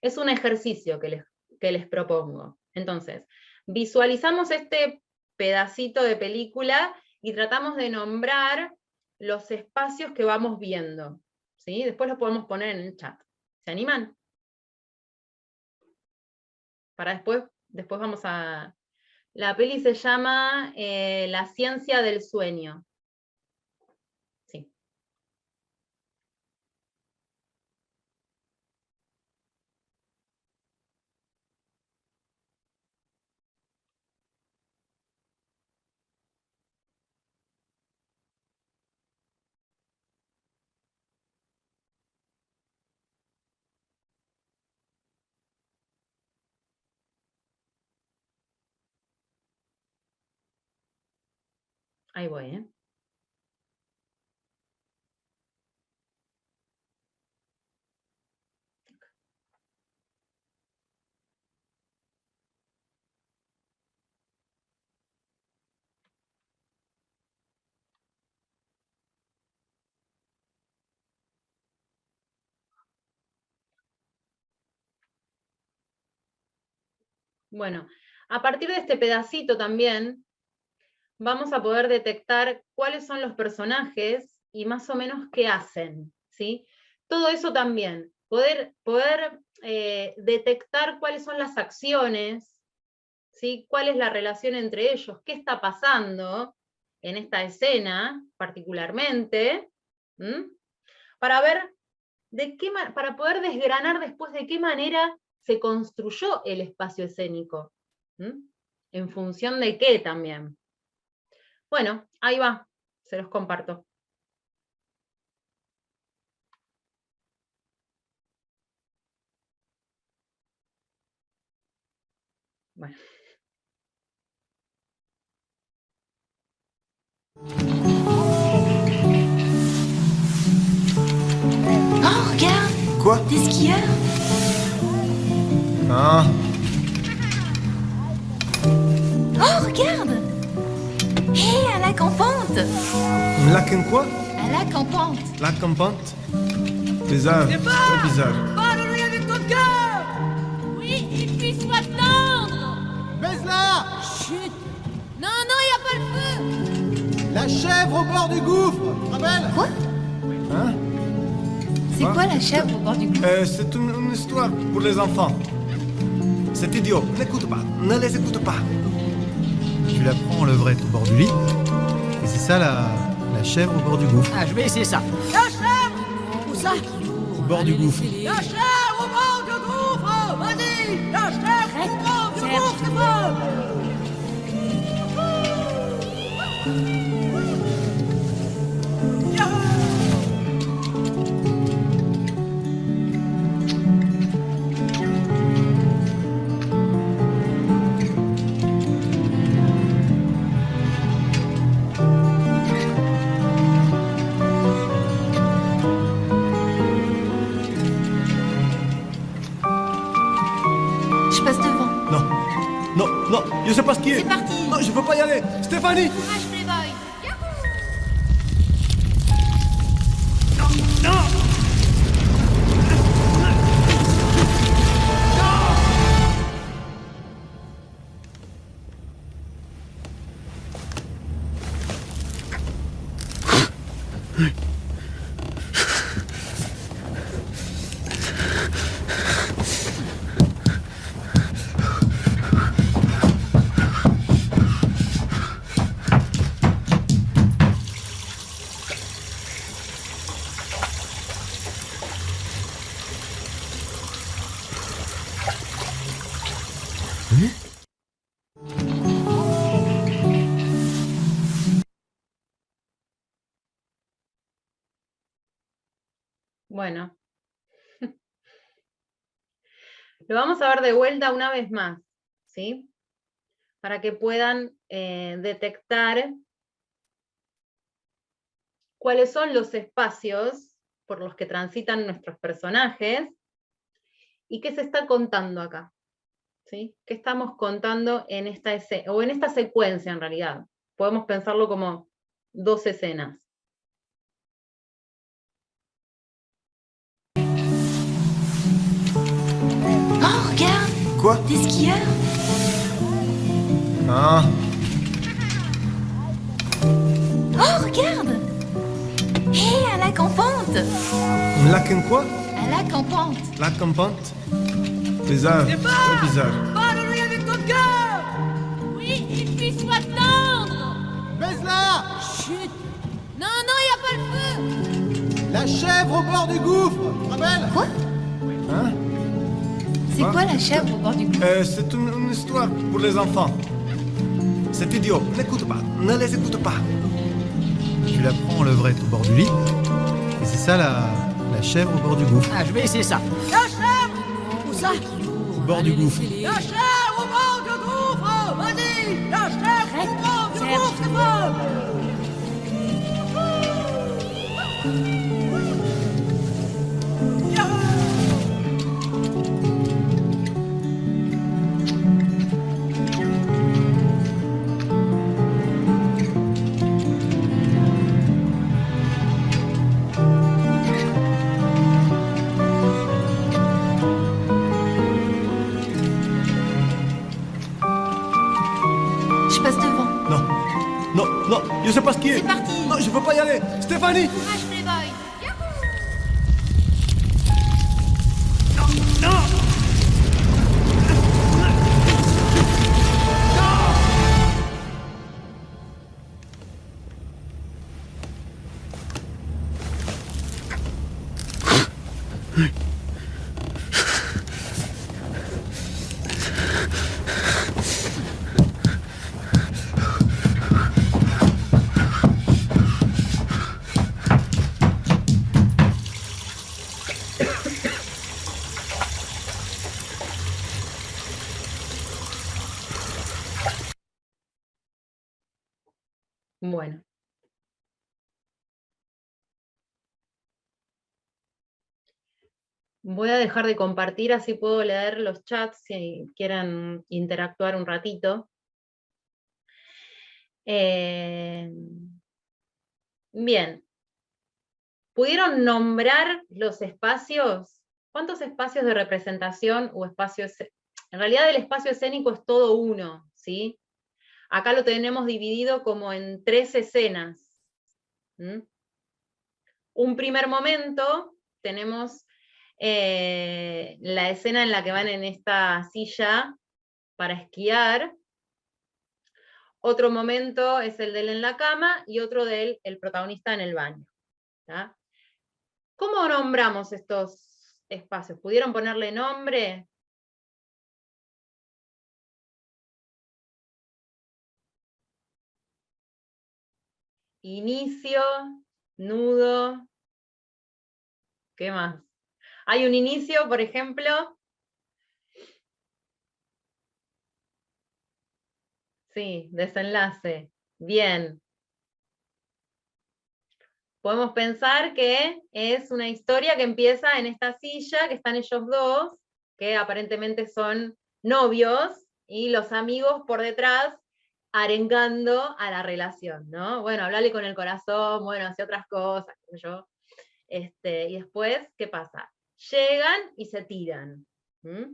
Es un ejercicio que les propongo. Entonces, visualizamos este pedacito de película y tratamos de nombrar los espacios que vamos viendo, ¿sí? Después los podemos poner en el chat. ¿Se animan? Para después vamos a... La peli se llama La ciencia del sueño. Sí. Ahí voy, ¿eh? Bueno, a partir de este pedacito también, vamos a poder detectar cuáles son los personajes y más o menos qué hacen, ¿sí? Todo eso también, poder detectar cuáles son las acciones, ¿sí? Cuál es la relación entre ellos, qué está pasando en esta escena particularmente, para ver para poder desgranar después de qué manera se construyó el espacio escénico, en función de qué también. Bueno, ahí va, se los comparto. Bueno. Oh, regarde! Quoi? Des skieurs! Ah, Oh, regarde! Hé, un lac en pente! un lac en quoi? Un lac en pente! Lac en pente? Bizarre, très bizarre. Parle-lui avec ton cœur! Oui, et puis sois tendre! Baise-la! Chut! Non, non, y a pas le feu! La chèvre au bord du gouffre! Tu te rappelles? Quoi? Hein? C'est quoi la chèvre au bord du gouffre? C'est une histoire pour les enfants. C'est idiot. N'écoute pas. Ne les écoute pas. Tu la prends en levrette au bord du lit, et c'est ça la chèvre au bord du gouffre. Ah, je vais essayer ça. La chèvre! Où ça? Au bord du gouffre. La chèvre au bord du gouffre! Vas-y! La chèvre au bord du Chèvre. gouffre, Stéphane! Je passe devant. Non. Non, non, je sais pas ce qui est. C'est parti. Non, je veux pas y aller. Stéphanie! Courage, Playboy. Bueno. Lo vamos a ver de vuelta una vez más, ¿sí? Para que puedan detectar cuáles son los espacios por los que transitan nuestros personajes y qué se está contando acá, ¿sí? ¿Qué estamos contando en esta escena, o en esta secuencia en realidad? Podemos pensarlo como dos escenas. Oh, regarde, Quoi? des skieurs. Ah, Oh, regarde. Hé, un lac en pente. un lac en quoi? Un lac en pente. Lac en pente? Bizarre. Très bizarre. Parle-lui avec ton cœur! Oui, et puis sois tendre! Baise-la! Chut! Non, non, y a pas le feu! La chèvre au bord du gouffre! Rabel! Quoi? Hein? C'est Quoi? quoi la chèvre au bord du gouffre? C'est une histoire pour les enfants. C'est idiot. N'écoute pas. Ne les écoute pas. Tu la prends en levrette au bord du lit, et c'est ça la chèvre au bord du gouffre. Ah, je vais essayer ça. La chèvre! Où ça? Au bord du gouffre. La chèvre au bord du gouffre! Vas-y! La chèvre au bord du Chèvre. gouffre, Stéphane! Je passe devant. Non. Non, non, je sais pas ce qui est. C'est parti. Non, je veux pas y aller. Stéphanie! Courage, Playboy. Bueno. Voy a dejar de compartir, así puedo leer los chats si quieren interactuar un ratito. Bien. ¿Pudieron nombrar los espacios? ¿Cuántos espacios de representación o espacios? En realidad el espacio escénico es todo uno, ¿sí? Acá lo tenemos dividido como en 3 escenas. ¿Mm? Un primer momento, tenemos la escena en la que van en esta silla para esquiar. Otro momento es el de él en la cama y otro de él, el protagonista, en el baño. ¿Tá? ¿Cómo nombramos estos espacios? ¿Pudieron ponerle nombre? Inicio, nudo, ¿qué más? Hay un inicio, por ejemplo. Sí, desenlace. Bien. Podemos pensar que es una historia que empieza en esta silla, que están ellos dos, que aparentemente son novios, y los amigos por detrás arengando a la relación, ¿no? Bueno, hablarle con el corazón, bueno, hace otras cosas, qué sé yo. Y después, ¿qué pasa? Llegan y se tiran. ¿Mm?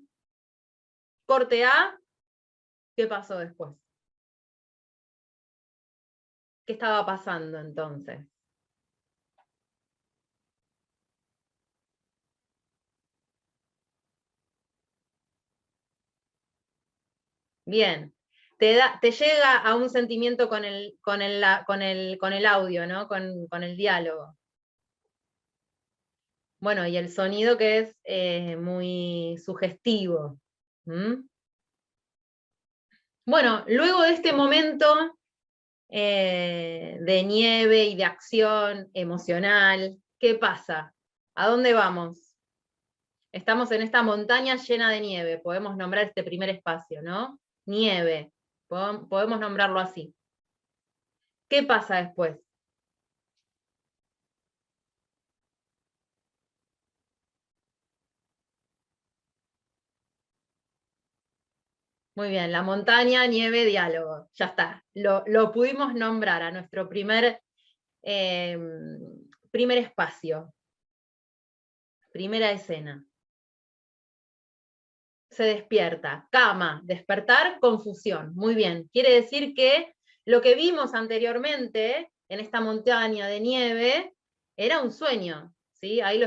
Corte A, ¿qué pasó después? ¿Qué estaba pasando entonces? Bien, te llega a un sentimiento con el audio, ¿no? Con el diálogo. Bueno, y el sonido que es muy sugestivo. ¿Mm? Bueno, luego de este momento de nieve y de acción emocional, ¿qué pasa? ¿A dónde vamos? Estamos en esta montaña llena de nieve, podemos nombrar este primer espacio, ¿no? Nieve, podemos nombrarlo así. ¿Qué pasa después? Muy bien, la montaña, nieve, diálogo. Ya está. Lo pudimos nombrar a nuestro primer espacio. Primera escena. Se despierta. Cama, despertar, confusión. Muy bien. Quiere decir que lo que vimos anteriormente en esta montaña de nieve era un sueño. ¿Sí? Ahí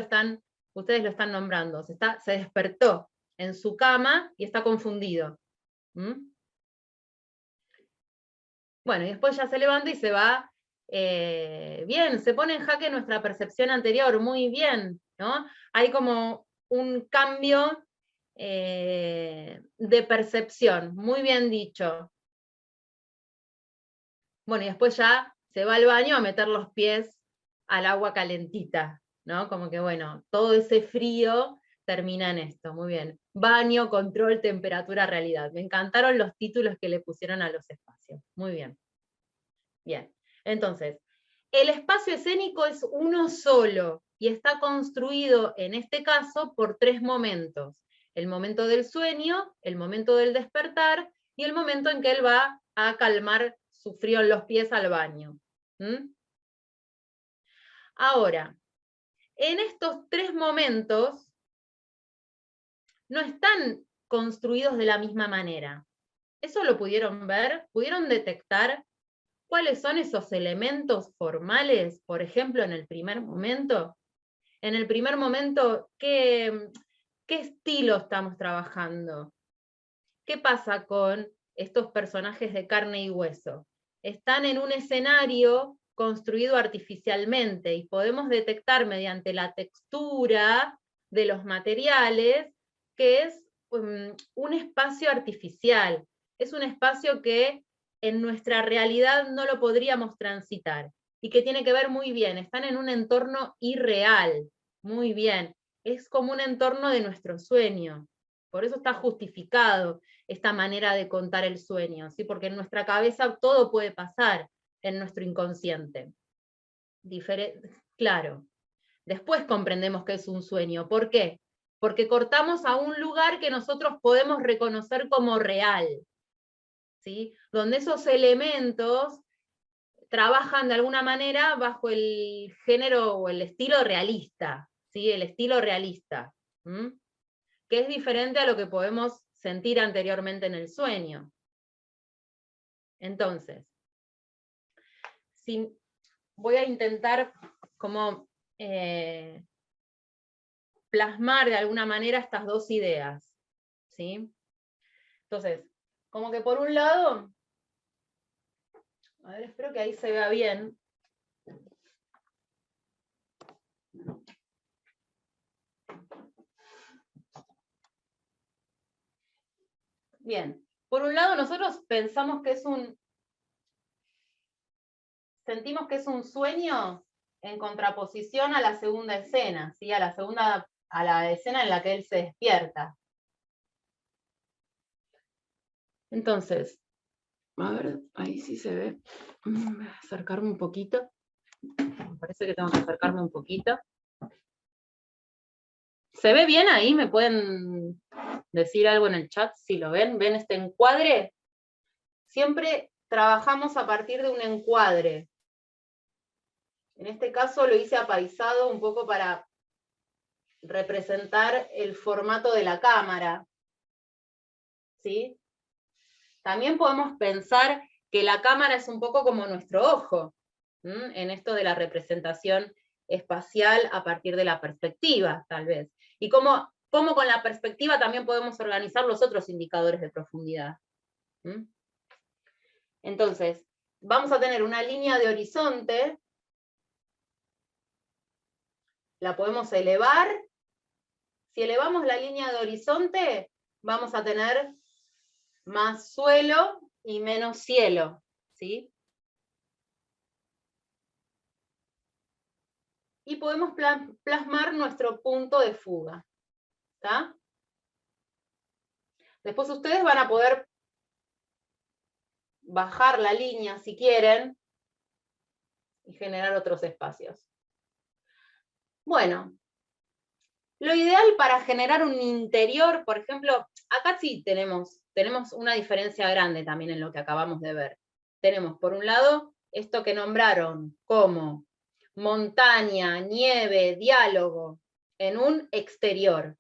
ustedes lo están nombrando. Se despertó en su cama y está confundido. ¿Mm? Bueno, y después ya se levanta y se va. Bien, se pone en jaque nuestra percepción anterior, muy bien, ¿no? Hay como un cambio de percepción, muy bien dicho. Bueno, y después ya se va al baño a meter los pies al agua calentita, ¿no? Como que bueno, todo ese frío termina en esto, muy bien. Baño, control, temperatura, realidad. Me encantaron los títulos que le pusieron a los espacios, muy bien. Bien, entonces, el espacio escénico es uno solo y está construido, en este caso, por 3 momentos. El momento del sueño, el momento del despertar y el momento en que él va a calmar su frío en los pies al baño. ¿Mm? Ahora, en estos 3 momentos no están construidos de la misma manera. ¿Eso lo pudieron ver? ¿Pudieron detectar cuáles son esos elementos formales, por ejemplo, en el primer momento? En el primer momento, ¿qué estilo estamos trabajando? ¿Qué pasa con estos personajes de carne y hueso? Están en un escenario construido artificialmente y podemos detectar mediante la textura de los materiales que es un espacio artificial. Es un espacio que en nuestra realidad no lo podríamos transitar y que tiene que ver muy bien. Están en un entorno irreal, muy bien. Es como un entorno de nuestro sueño. Por eso está justificado esta manera de contar el sueño, ¿sí? Porque en nuestra cabeza todo puede pasar, en nuestro inconsciente. Claro. Después comprendemos que es un sueño. ¿Por qué? Porque cortamos a un lugar que nosotros podemos reconocer como real, ¿sí? Donde esos elementos trabajan de alguna manera bajo el género o el estilo realista, ¿sí? El estilo realista, que es diferente a lo que podemos sentir anteriormente en el sueño. Entonces, voy a intentar como plasmar de alguna manera estas dos ideas, ¿sí? Entonces, como que por un lado, a ver, espero que ahí se vea bien. Bien, por un lado nosotros pensamos que sentimos que es un sueño en contraposición a la segunda escena, ¿sí? A la escena en la que él se despierta. Entonces, a ver, ahí sí se ve. Voy a acercarme un poquito. Me parece que tengo que acercarme un poquito. ¿Se ve bien ahí? ¿Me pueden decir algo en el chat si lo ven? ¿Ven este encuadre? Siempre trabajamos a partir de un encuadre. En este caso lo hice apaisado un poco para representar el formato de la cámara, ¿sí? También podemos pensar que la cámara es un poco como nuestro ojo, en esto de la representación espacial a partir de la perspectiva, tal vez. Y cómo con la perspectiva también podemos organizar los otros indicadores de profundidad. Entonces, vamos a tener una línea de horizonte, la podemos elevar. Si elevamos la línea de horizonte, vamos a tener más suelo y menos cielo, ¿sí? Y podemos plasmar nuestro punto de fuga, ¿está? Después ustedes van a poder bajar la línea si quieren y generar otros espacios. Bueno, lo ideal para generar un interior, por ejemplo, acá sí tenemos una diferencia grande también en lo que acabamos de ver. Tenemos, por un lado, esto que nombraron como montaña, nieve, diálogo, en un exterior,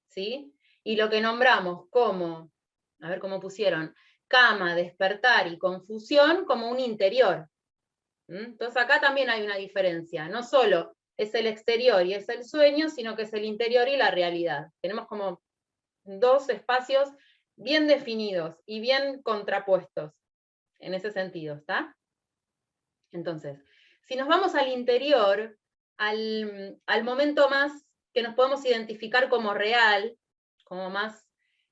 ¿sí? Y lo que nombramos como, a ver cómo pusieron, cama, despertar y confusión como un interior. Entonces acá también hay una diferencia, no solo es el exterior y es el sueño, sino que es el interior y la realidad. Tenemos como dos espacios bien definidos y bien contrapuestos en ese sentido, ¿está? Entonces, si nos vamos al interior, al momento más que nos podemos identificar como real, como más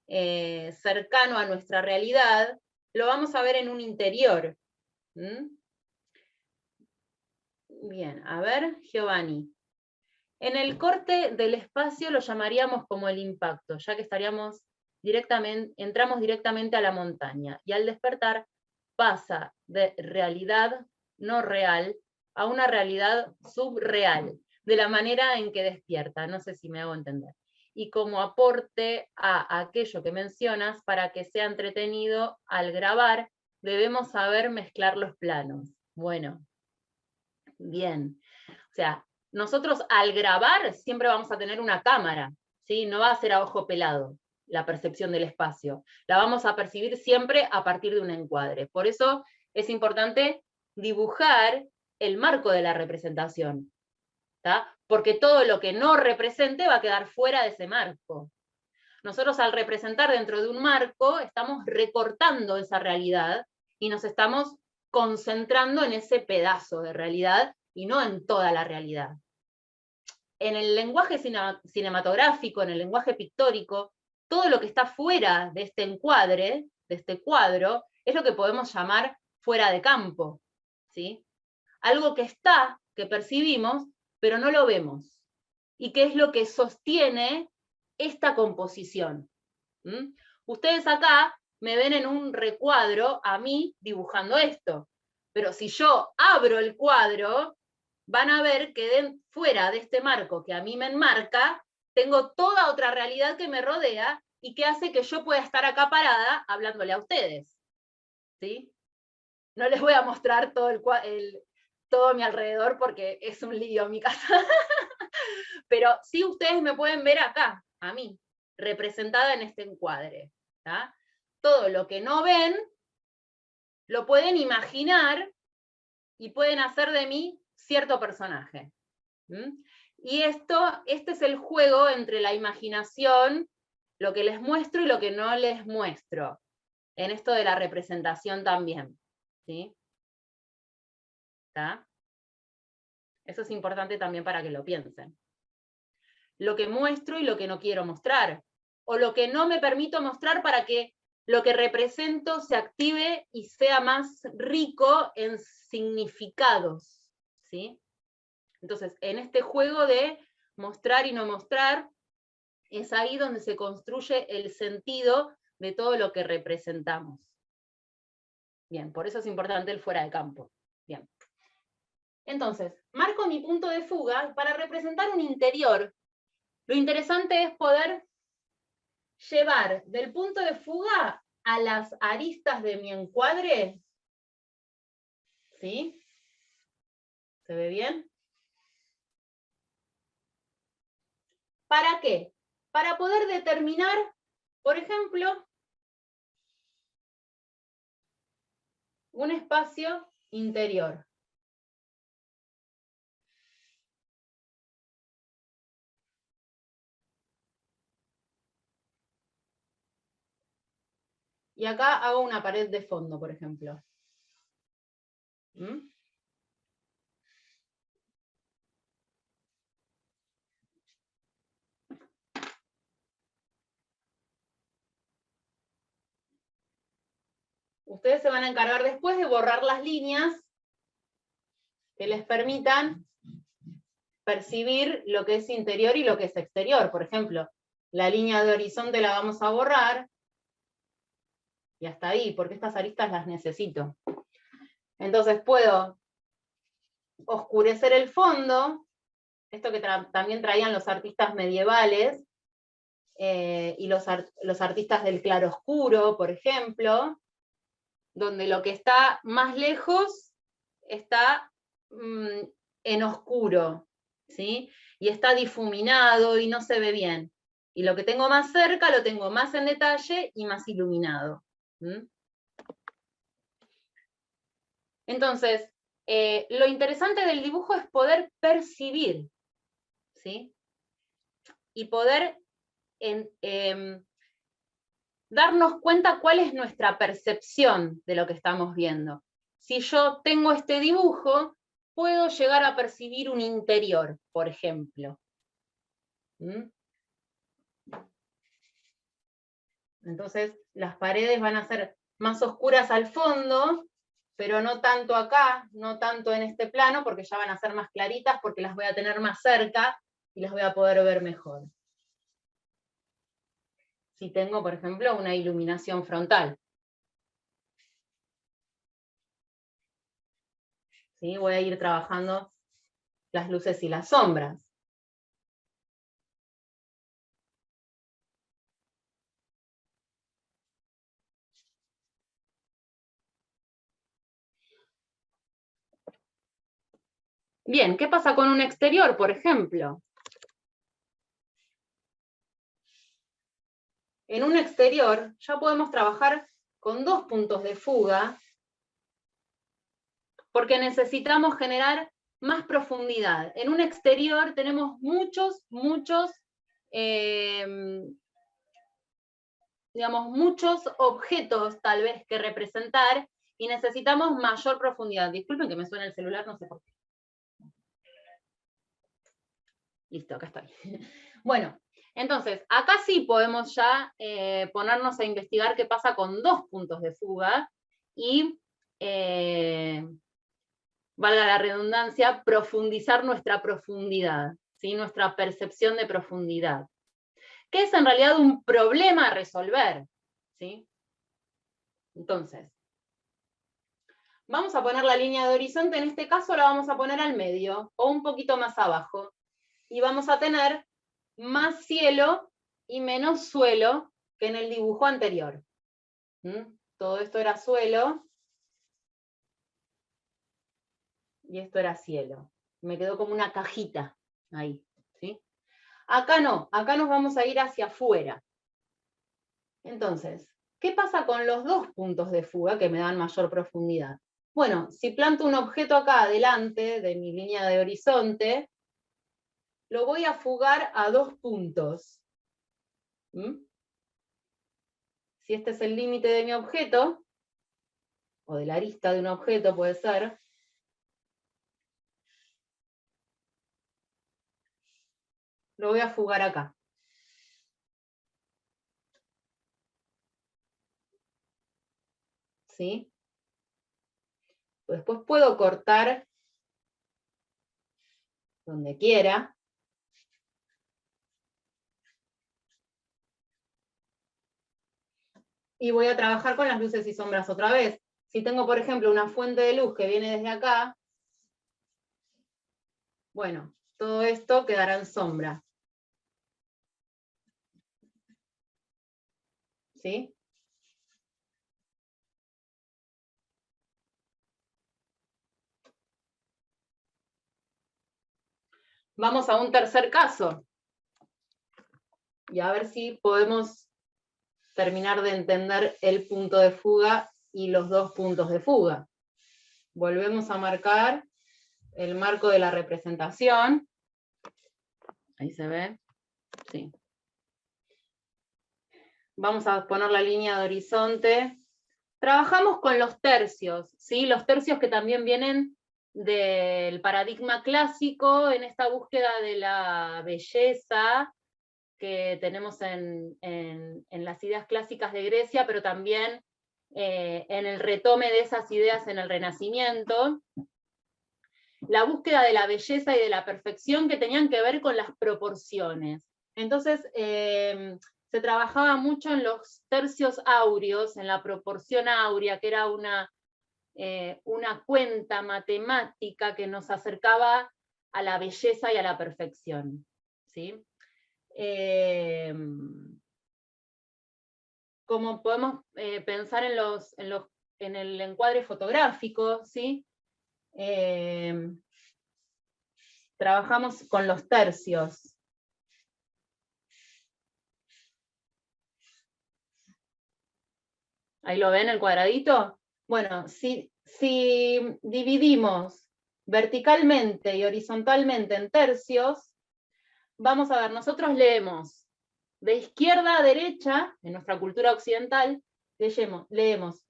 cercano a nuestra realidad, lo vamos a ver en un interior. Bien, a ver, Giovanni. En el corte del espacio lo llamaríamos como el impacto, ya que entramos directamente a la montaña, y al despertar pasa de realidad no real a una realidad subreal, de la manera en que despierta, no sé si me hago entender. Y como aporte a aquello que mencionas, para que sea entretenido al grabar, debemos saber mezclar los planos. Bueno, bien. O sea, nosotros al grabar siempre vamos a tener una cámara, ¿sí? No va a ser a ojo pelado la percepción del espacio. La vamos a percibir siempre a partir de un encuadre. Por eso es importante dibujar el marco de la representación, ¿tá? Porque todo lo que no represente va a quedar fuera de ese marco. Nosotros al representar dentro de un marco estamos recortando esa realidad y nos estamos concentrando en ese pedazo de realidad y no en toda la realidad. En el lenguaje cinematográfico, en el lenguaje pictórico, todo lo que está fuera de este encuadre, de este cuadro, es lo que podemos llamar fuera de campo, ¿sí? Algo que está, que percibimos, pero no lo vemos. Y que es lo que sostiene esta composición. Ustedes acá me ven en un recuadro a mí dibujando esto, pero si yo abro el cuadro, van a ver que fuera de este marco que a mí me enmarca, tengo toda otra realidad que me rodea y que hace que yo pueda estar acá parada hablándole a ustedes, ¿sí? No les voy a mostrar todo mi alrededor porque es un lío mi casa, pero sí ustedes me pueden ver acá, a mí, representada en este encuadre, ¿tá? Todo lo que no ven, lo pueden imaginar y pueden hacer de mí cierto personaje. Y este es el juego entre la imaginación, lo que les muestro y lo que no les muestro, en esto de la representación también, ¿sí? ¿Está? Eso es importante también para que lo piensen. Lo que muestro y lo que no quiero mostrar, o lo que no me permito mostrar para que lo que represento se active y sea más rico en significados, ¿sí? Entonces, en este juego de mostrar y no mostrar, es ahí donde se construye el sentido de todo lo que representamos. Bien, por eso es importante el fuera de campo. Bien. Entonces, marco mi punto de fuga para representar un interior. Lo interesante es poder llevar del punto de fuga a las aristas de mi encuadre. ¿Sí? ¿Se ve bien? ¿Para qué? Para poder determinar, por ejemplo, un espacio interior. Y acá hago una pared de fondo, por ejemplo. ¿Mm? Ustedes se van a encargar después de borrar las líneas que les permitan percibir lo que es interior y lo que es exterior. Por ejemplo, la línea de horizonte la vamos a borrar, y hasta ahí, porque estas aristas las necesito. Entonces puedo oscurecer el fondo, esto que también traían los artistas medievales, y los artistas del claroscuro, por ejemplo, donde lo que está más lejos está en oscuro, ¿sí? Y está difuminado y no se ve bien. Y lo que tengo más cerca lo tengo más en detalle y más iluminado. Entonces, lo interesante del dibujo es poder percibir, ¿sí? Y poder darnos cuenta cuál es nuestra percepción de lo que estamos viendo. Si yo tengo este dibujo, puedo llegar a percibir un interior, por ejemplo. Entonces, las paredes van a ser más oscuras al fondo, pero no tanto acá, no tanto en este plano, porque ya van a ser más claritas, porque las voy a tener más cerca y las voy a poder ver mejor. Si tengo, por ejemplo, una iluminación frontal. ¿Sí? Voy a ir trabajando las luces y las sombras. Bien, ¿qué pasa con un exterior, por ejemplo? En un exterior ya podemos trabajar con dos puntos de fuga, porque necesitamos generar más profundidad. En un exterior tenemos muchos objetos tal vez que representar, y necesitamos mayor profundidad. Disculpen que me suena el celular, no sé por qué. Listo, acá estoy. Bueno, entonces, acá sí podemos ya ponernos a investigar qué pasa con dos puntos de fuga, y, valga la redundancia, profundizar nuestra profundidad, ¿sí? Nuestra percepción de profundidad, que es en realidad un problema a resolver, ¿sí? Entonces, vamos a poner la línea de horizonte, en este caso la vamos a poner al medio, o un poquito más abajo, y vamos a tener más cielo y menos suelo que en el dibujo anterior. Todo esto era suelo, y esto era cielo. Me quedó como una cajita ahí, ¿sí? Acá no, acá nos vamos a ir hacia afuera. Entonces, ¿qué pasa con los dos puntos de fuga que me dan mayor profundidad? Bueno, si planto un objeto acá adelante de mi línea de horizonte, lo voy a fugar a 2 puntos. Si este es el límite de mi objeto, o de la arista de un objeto puede ser, lo voy a fugar acá. ¿Sí? Después puedo cortar donde quiera. Y voy a trabajar con las luces y sombras otra vez. Si tengo, por ejemplo, una fuente de luz que viene desde acá, bueno, todo esto quedará en sombra. ¿Sí? Vamos a un tercer caso. Y a ver si podemos terminar de entender el punto de fuga y los 2 puntos de fuga. Volvemos a marcar el marco de la representación. Ahí se ve. Sí. Vamos a poner la línea de horizonte. Trabajamos con los tercios, ¿sí? Los tercios que también vienen del paradigma clásico en esta búsqueda de la belleza que tenemos en las ideas clásicas de Grecia, pero también en el retome de esas ideas en el Renacimiento. La búsqueda de la belleza y de la perfección que tenían que ver con las proporciones. Entonces, se trabajaba mucho en los tercios áureos, en la proporción áurea, que era una cuenta matemática que nos acercaba a la belleza y a la perfección. ¿Sí? Como podemos pensar en el encuadre fotográfico, ¿sí? Trabajamos con los tercios. ¿Ahí lo ven el cuadradito? Bueno, si dividimos verticalmente y horizontalmente en tercios, vamos a ver, nosotros leemos de izquierda a derecha, en nuestra cultura occidental, leemos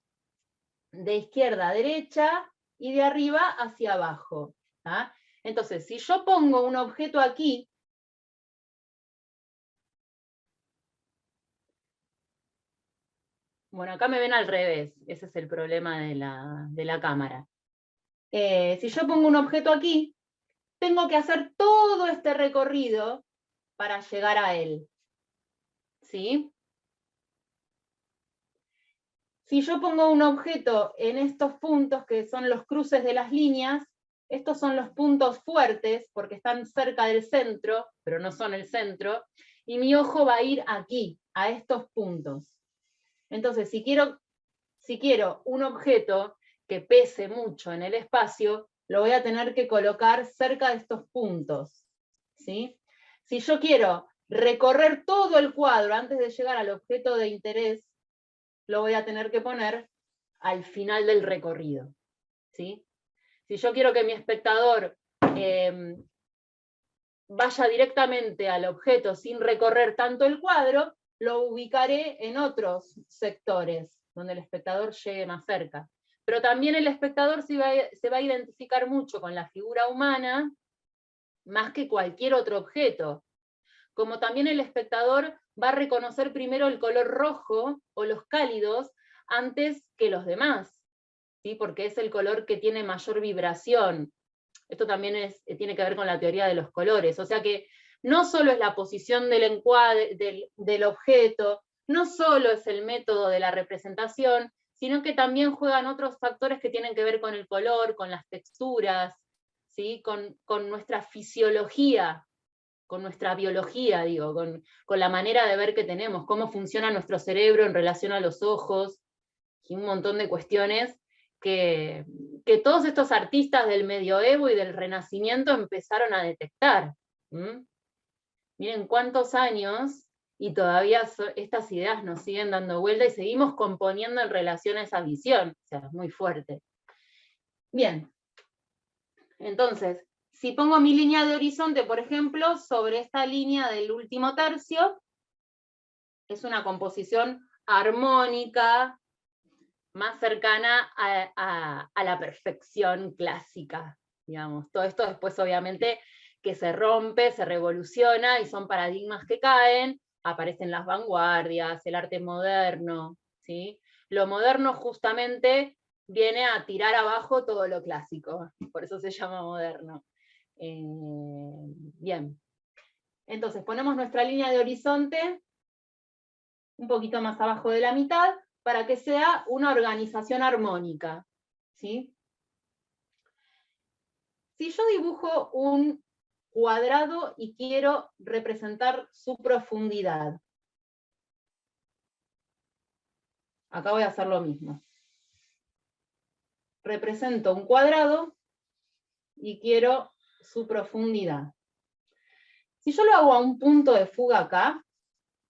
de izquierda a derecha y de arriba hacia abajo. ¿Ah? Entonces, si yo pongo un objeto aquí, bueno, acá me ven al revés, ese es el problema de la cámara. Si yo pongo un objeto aquí, tengo que hacer todo este recorrido para llegar a él. ¿Sí? Si yo pongo un objeto en estos puntos, que son los cruces de las líneas, estos son los puntos fuertes, porque están cerca del centro, pero no son el centro, y mi ojo va a ir aquí, a estos puntos. Entonces, si quiero un objeto que pese mucho en el espacio, lo voy a tener que colocar cerca de estos puntos. ¿Sí? Si yo quiero recorrer todo el cuadro antes de llegar al objeto de interés, lo voy a tener que poner al final del recorrido. ¿Sí? Si yo quiero que mi espectador vaya directamente al objeto sin recorrer tanto el cuadro, lo ubicaré en otros sectores, donde el espectador llegue más cerca. Pero también el espectador se va a identificar mucho con la figura humana, más que cualquier otro objeto. Como también el espectador va a reconocer primero el color rojo, o los cálidos, antes que los demás, ¿sí? Porque es el color que tiene mayor vibración. Esto también tiene que ver con la teoría de los colores, o sea que no solo es la posición del encuadre, del objeto, no solo es el método de la representación, sino que también juegan otros factores que tienen que ver con el color, con las texturas, ¿sí? con nuestra fisiología, con nuestra biología, digo, con la manera de ver que tenemos, cómo funciona nuestro cerebro en relación a los ojos, y un montón de cuestiones que todos estos artistas del medioevo y del Renacimiento empezaron a detectar. Miren cuántos años, y todavía estas ideas nos siguen dando vuelta, y seguimos componiendo en relación a esa visión, o sea, es muy fuerte. Bien, entonces, si pongo mi línea de horizonte, por ejemplo, sobre esta línea del último tercio, es una composición armónica, más cercana a la perfección clásica, digamos. Todo esto después, obviamente, que se rompe, se revoluciona, y son paradigmas que caen, aparecen las vanguardias, el arte moderno, ¿sí? Lo moderno justamente viene a tirar abajo todo lo clásico, por eso se llama moderno. Bien. Entonces ponemos nuestra línea de horizonte un poquito más abajo de la mitad, para que sea una organización armónica, ¿sí? Si yo dibujo un cuadrado y quiero representar su profundidad, acá voy a hacer lo mismo. Represento un cuadrado y quiero su profundidad. Si yo lo hago a un punto de fuga acá,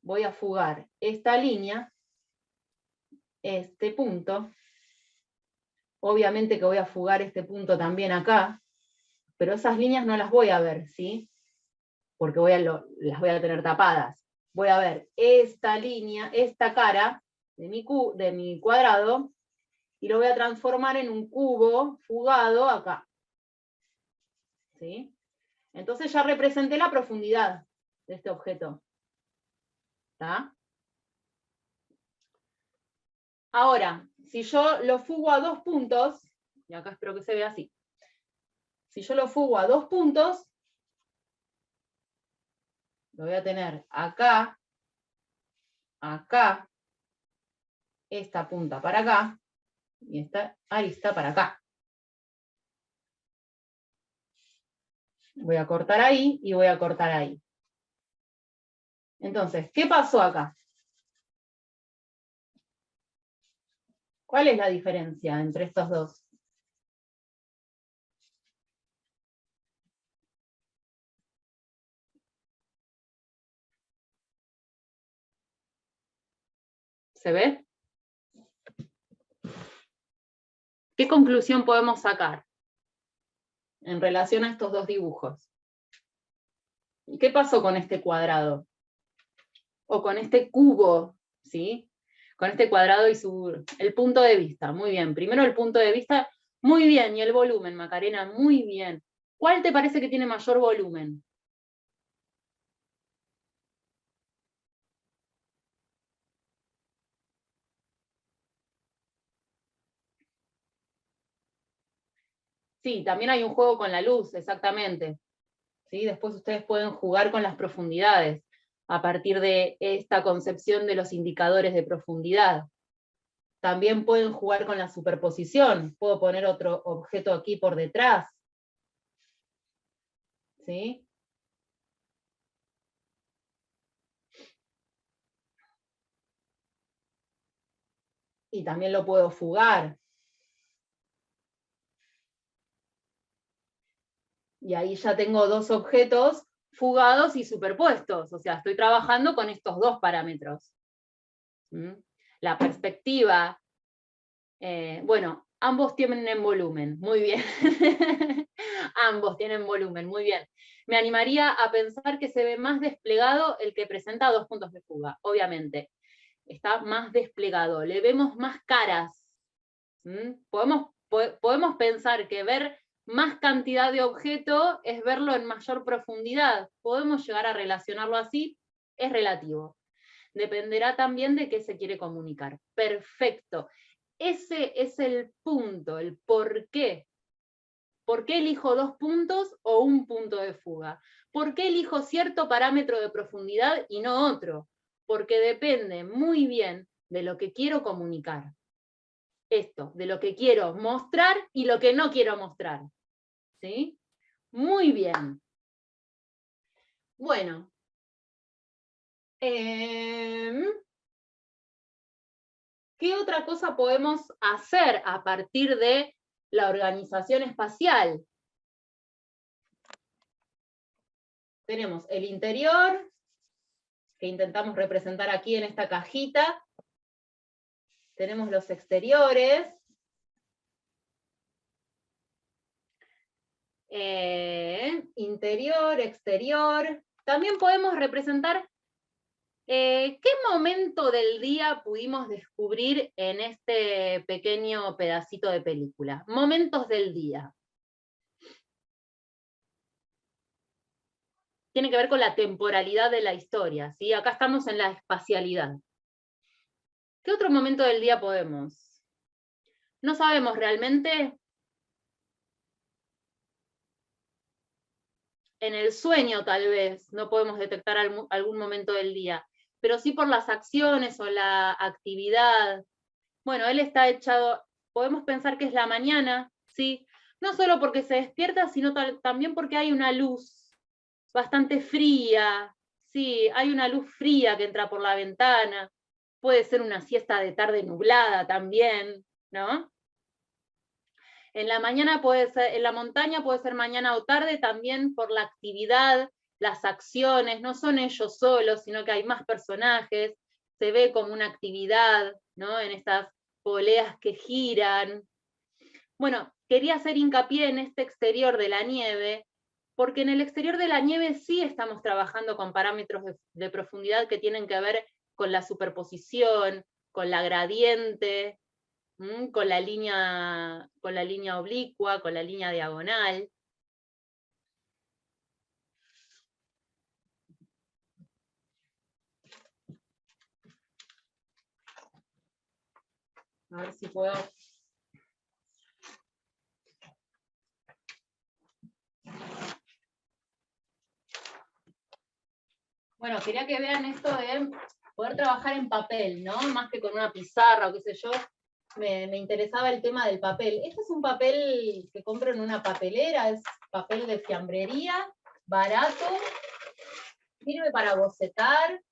voy a fugar esta línea, este punto, obviamente que voy a fugar este punto también acá, pero esas líneas no las voy a ver, ¿sí? Porque las voy a tener tapadas. Voy a ver esta línea, esta cara de mi cuadrado, y lo voy a transformar en un cubo fugado acá. ¿Sí? Entonces ya representé la profundidad de este objeto. ¿Está? Ahora, si yo lo fugo a 2 puntos, y acá espero que se vea así. Si yo lo fugo a 2 puntos, lo voy a tener acá, acá, esta punta para acá, y esta arista para acá. Voy a cortar ahí, y voy a cortar ahí. Entonces, ¿qué pasó acá? ¿Cuál es la diferencia entre estos dos? ¿Se ve? ¿Qué conclusión podemos sacar en relación a estos dos dibujos? ¿Y qué pasó con este cuadrado? O con este cubo, ¿sí? Con este cuadrado y el punto de vista. Muy bien. Primero el punto de vista. Muy bien. Y el volumen, Macarena. Muy bien. ¿Cuál te parece que tiene mayor volumen? Sí, también hay un juego con la luz, exactamente. ¿Sí? Después ustedes pueden jugar con las profundidades, a partir de esta concepción de los indicadores de profundidad. También pueden jugar con la superposición. Puedo poner otro objeto aquí por detrás. ¿Sí? Y también lo puedo fugar. Y ahí ya tengo dos objetos fugados y superpuestos. O sea, estoy trabajando con estos dos parámetros. ¿Mm? La perspectiva, bueno, ambos tienen volumen, muy bien. Ambos tienen volumen, muy bien. Me animaría a pensar que se ve más desplegado el que presenta 2 puntos de fuga, obviamente. Está más desplegado, le vemos más caras. Podemos pensar que ver más cantidad de objeto es verlo en mayor profundidad. Podemos llegar a relacionarlo así, es relativo. Dependerá también de qué se quiere comunicar. Perfecto. Ese es el punto, el por qué. ¿Por qué elijo 2 puntos o un punto de fuga? ¿Por qué elijo cierto parámetro de profundidad y no otro? Porque depende muy bien de lo que quiero comunicar. Esto, de lo que quiero mostrar y lo que no quiero mostrar. ¿Sí? Muy bien. Bueno. ¿Qué otra cosa podemos hacer a partir de la organización espacial? Tenemos el interior, que intentamos representar aquí en esta cajita. Tenemos los exteriores. interior, exterior. También podemos representar qué momento del día pudimos descubrir en este pequeño pedacito de película. Momentos del día. Tiene que ver con la temporalidad de la historia, ¿sí? Acá estamos en la espacialidad. ¿Qué otro momento del día podemos? No sabemos realmente. En el sueño tal vez no podemos detectar algún momento del día, pero sí por las acciones o la actividad. Bueno, él está echado, podemos pensar que es la mañana, ¿sí? No solo porque se despierta, sino también porque hay una luz bastante fría, sí, hay una luz fría que entra por la ventana, puede ser una siesta de tarde nublada también, ¿no? En la mañana puede ser, en la montaña puede ser mañana o tarde también por la actividad, las acciones, no son ellos solos, sino que hay más personajes, se ve como una actividad, ¿no? En estas poleas que giran. Bueno, quería hacer hincapié en este exterior de la nieve, porque en el exterior de la nieve sí estamos trabajando con parámetros de profundidad que tienen que ver con la superposición, con la gradiente, con la línea oblicua, con la línea diagonal. A ver si puedo. Bueno, quería que vean esto de poder trabajar en papel, ¿no? Más que con una pizarra o qué sé yo. Me interesaba el tema del papel. Este es un papel que compro en una papelera, es papel de fiambrería, barato, sirve para bocetar,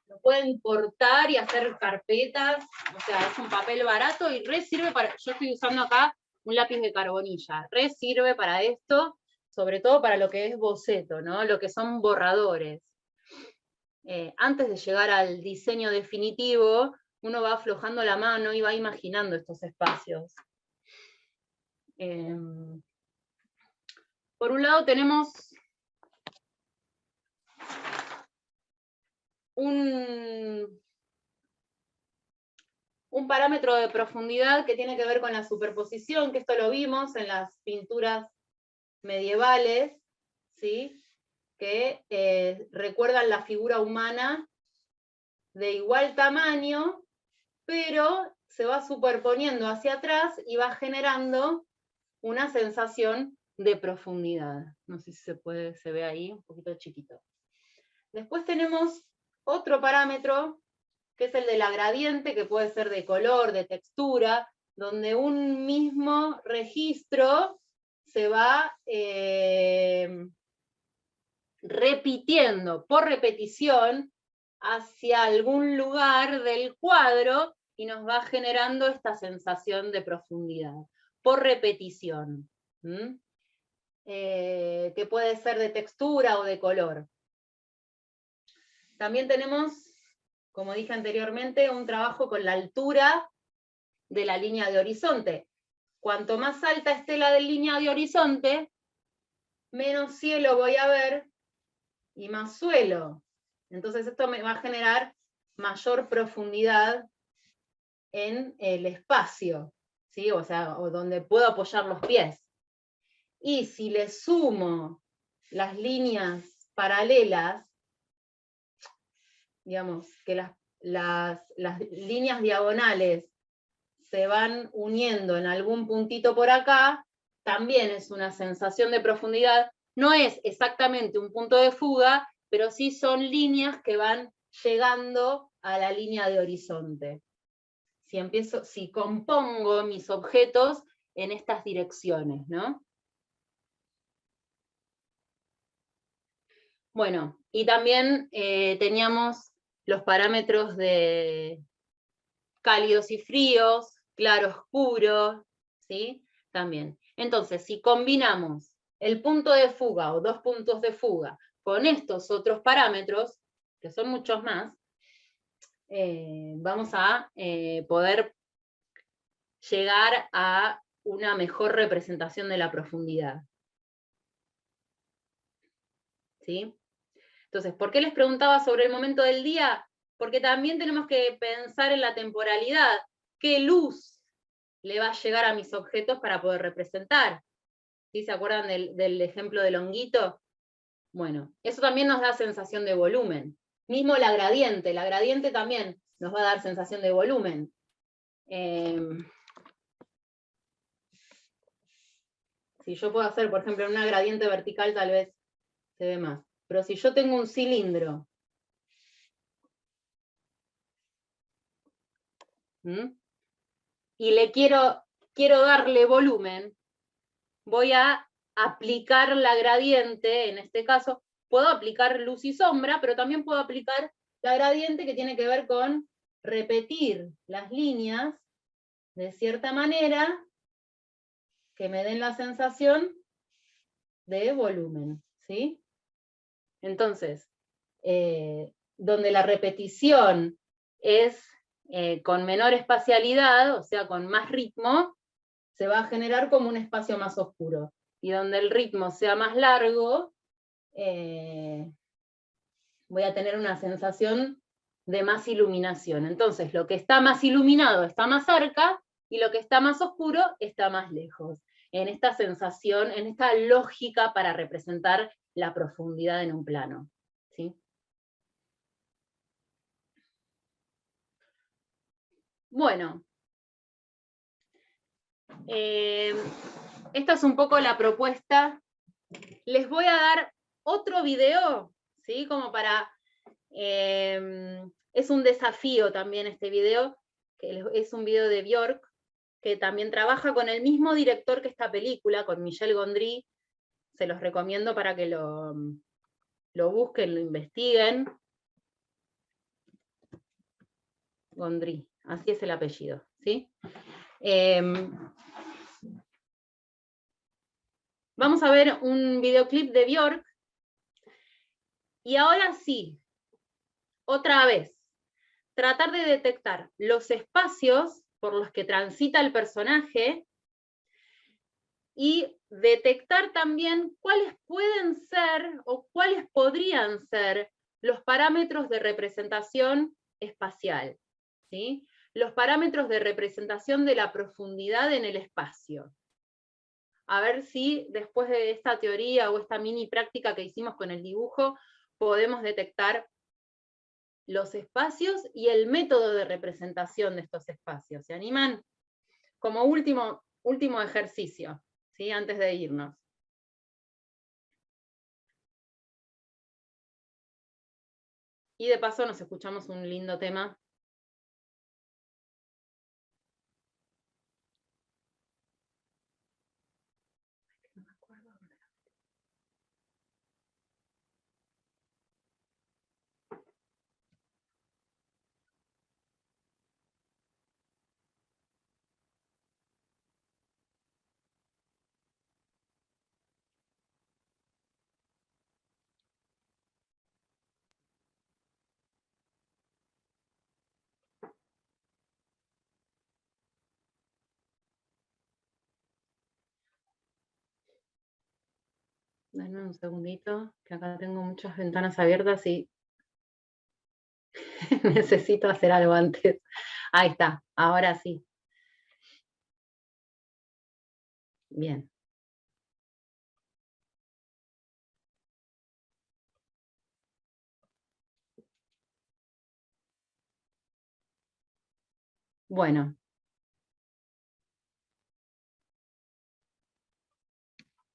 lo pueden cortar y hacer carpetas, o sea, es un papel barato y re sirve para, yo estoy usando acá un lápiz de carbonilla, re sirve para esto, sobre todo para lo que es boceto, ¿no? Lo que son borradores. Antes de llegar al diseño definitivo, uno va aflojando la mano y va imaginando estos espacios. Por un lado tenemos un parámetro de profundidad que tiene que ver con la superposición, que esto lo vimos en las pinturas medievales, ¿sí? Que recuerdan la figura humana de igual tamaño, pero se va superponiendo hacia atrás y va generando una sensación de profundidad. No sé si se ve ahí, un poquito chiquito. Después tenemos otro parámetro, que es el de la gradiente, que puede ser de color, de textura, donde un mismo registro se va repitiendo por repetición hacia algún lugar del cuadro y nos va generando esta sensación de profundidad, por repetición, que puede ser de textura o de color. También tenemos, como dije anteriormente, un trabajo con la altura de la línea de horizonte. Cuanto más alta esté la línea de horizonte, menos cielo voy a ver y más suelo. Entonces esto me va a generar mayor profundidad en el espacio, ¿sí? O sea, o donde puedo apoyar los pies. Y si le sumo las líneas paralelas, digamos, que las líneas diagonales se van uniendo en algún puntito por acá, también es una sensación de profundidad. No es exactamente un punto de fuga, pero sí son líneas que van llegando a la línea de horizonte. Si compongo mis objetos en estas direcciones, ¿no? Bueno, y también teníamos los parámetros de cálidos y fríos, claro, oscuro, ¿sí? También. Entonces, si combinamos el punto de fuga o dos puntos de fuga con estos otros parámetros, que son muchos más, vamos a poder llegar a una mejor representación de la profundidad. ¿Sí? Entonces, ¿por qué les preguntaba sobre el momento del día? Porque también tenemos que pensar en la temporalidad. ¿Qué luz le va a llegar a mis objetos para poder representar? ¿Sí? ¿Se acuerdan del ejemplo del honguito? Bueno, eso también nos da sensación de volumen. Mismo la gradiente también nos va a dar sensación de volumen. Si yo puedo hacer, por ejemplo, una gradiente vertical, tal vez se ve más. Pero si yo tengo un cilindro, y le quiero darle volumen, voy a aplicar la gradiente, en este caso, puedo aplicar luz y sombra, pero también puedo aplicar la gradiente que tiene que ver con repetir las líneas de cierta manera que me den la sensación de volumen, ¿sí? Entonces, donde la repetición es con menor espacialidad, o sea, con más ritmo, se va a generar como un espacio más oscuro. Y donde el ritmo sea más largo, voy a tener una sensación de más iluminación. Entonces, lo que está más iluminado está más cerca, y lo que está más oscuro está más lejos. En esta sensación, en esta lógica para representar la profundidad en un plano. ¿Sí? Bueno, esta es un poco la propuesta. Les voy a dar otro video, ¿sí? Como para... es un desafío también este video, que es un video de Björk, que también trabaja con el mismo director que esta película, con Michel Gondry. Se los recomiendo para que lo busquen, lo investiguen. Gondry, así es el apellido, ¿sí? Vamos a ver un videoclip de Björk, y ahora sí, otra vez, tratar de detectar los espacios por los que transita el personaje, y detectar también cuáles pueden ser, o cuáles podrían ser, los parámetros de representación espacial, ¿sí? Los parámetros de representación de la profundidad en el espacio. A ver si después de esta teoría o esta mini práctica que hicimos con el dibujo, podemos detectar los espacios y el método de representación de estos espacios. ¿Se animan? Como último ejercicio, ¿sí? Antes de irnos. Y de paso nos escuchamos un lindo tema. Denme un segundito, que acá tengo muchas ventanas abiertas y necesito hacer algo antes. Ahí está, ahora sí. Bien. Bueno.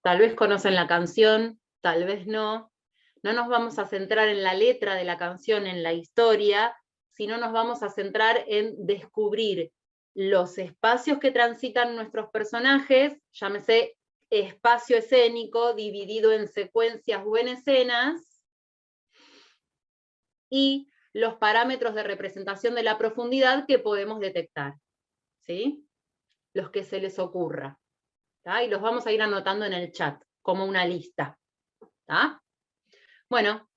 Tal vez conocen la canción, tal vez no. No nos vamos a centrar en la letra de la canción, en la historia, sino nos vamos a centrar en descubrir los espacios que transitan nuestros personajes, llámese espacio escénico dividido en secuencias o en escenas, y los parámetros de representación de la profundidad que podemos detectar, ¿sí? Los que se les ocurra. ¿Tá? Y los vamos a ir anotando en el chat, como una lista. ¿Tá? Bueno.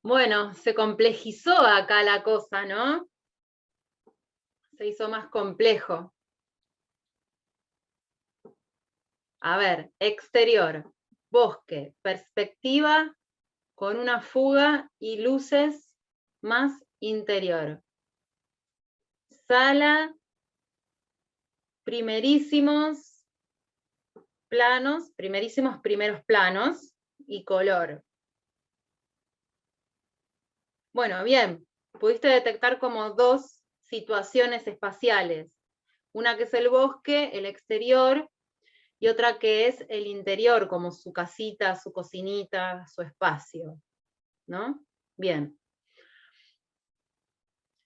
Bueno, se complejizó acá la cosa, ¿no? Se hizo más complejo. A ver, exterior, bosque, perspectiva con una fuga y luces más interior. Sala, primerísimos planos, primerísimos primeros planos y color. Bueno, bien, pudiste detectar como dos situaciones espaciales. Una que es el bosque, el exterior, y otra que es el interior, como su casita, su cocinita, su espacio, ¿no? Bien.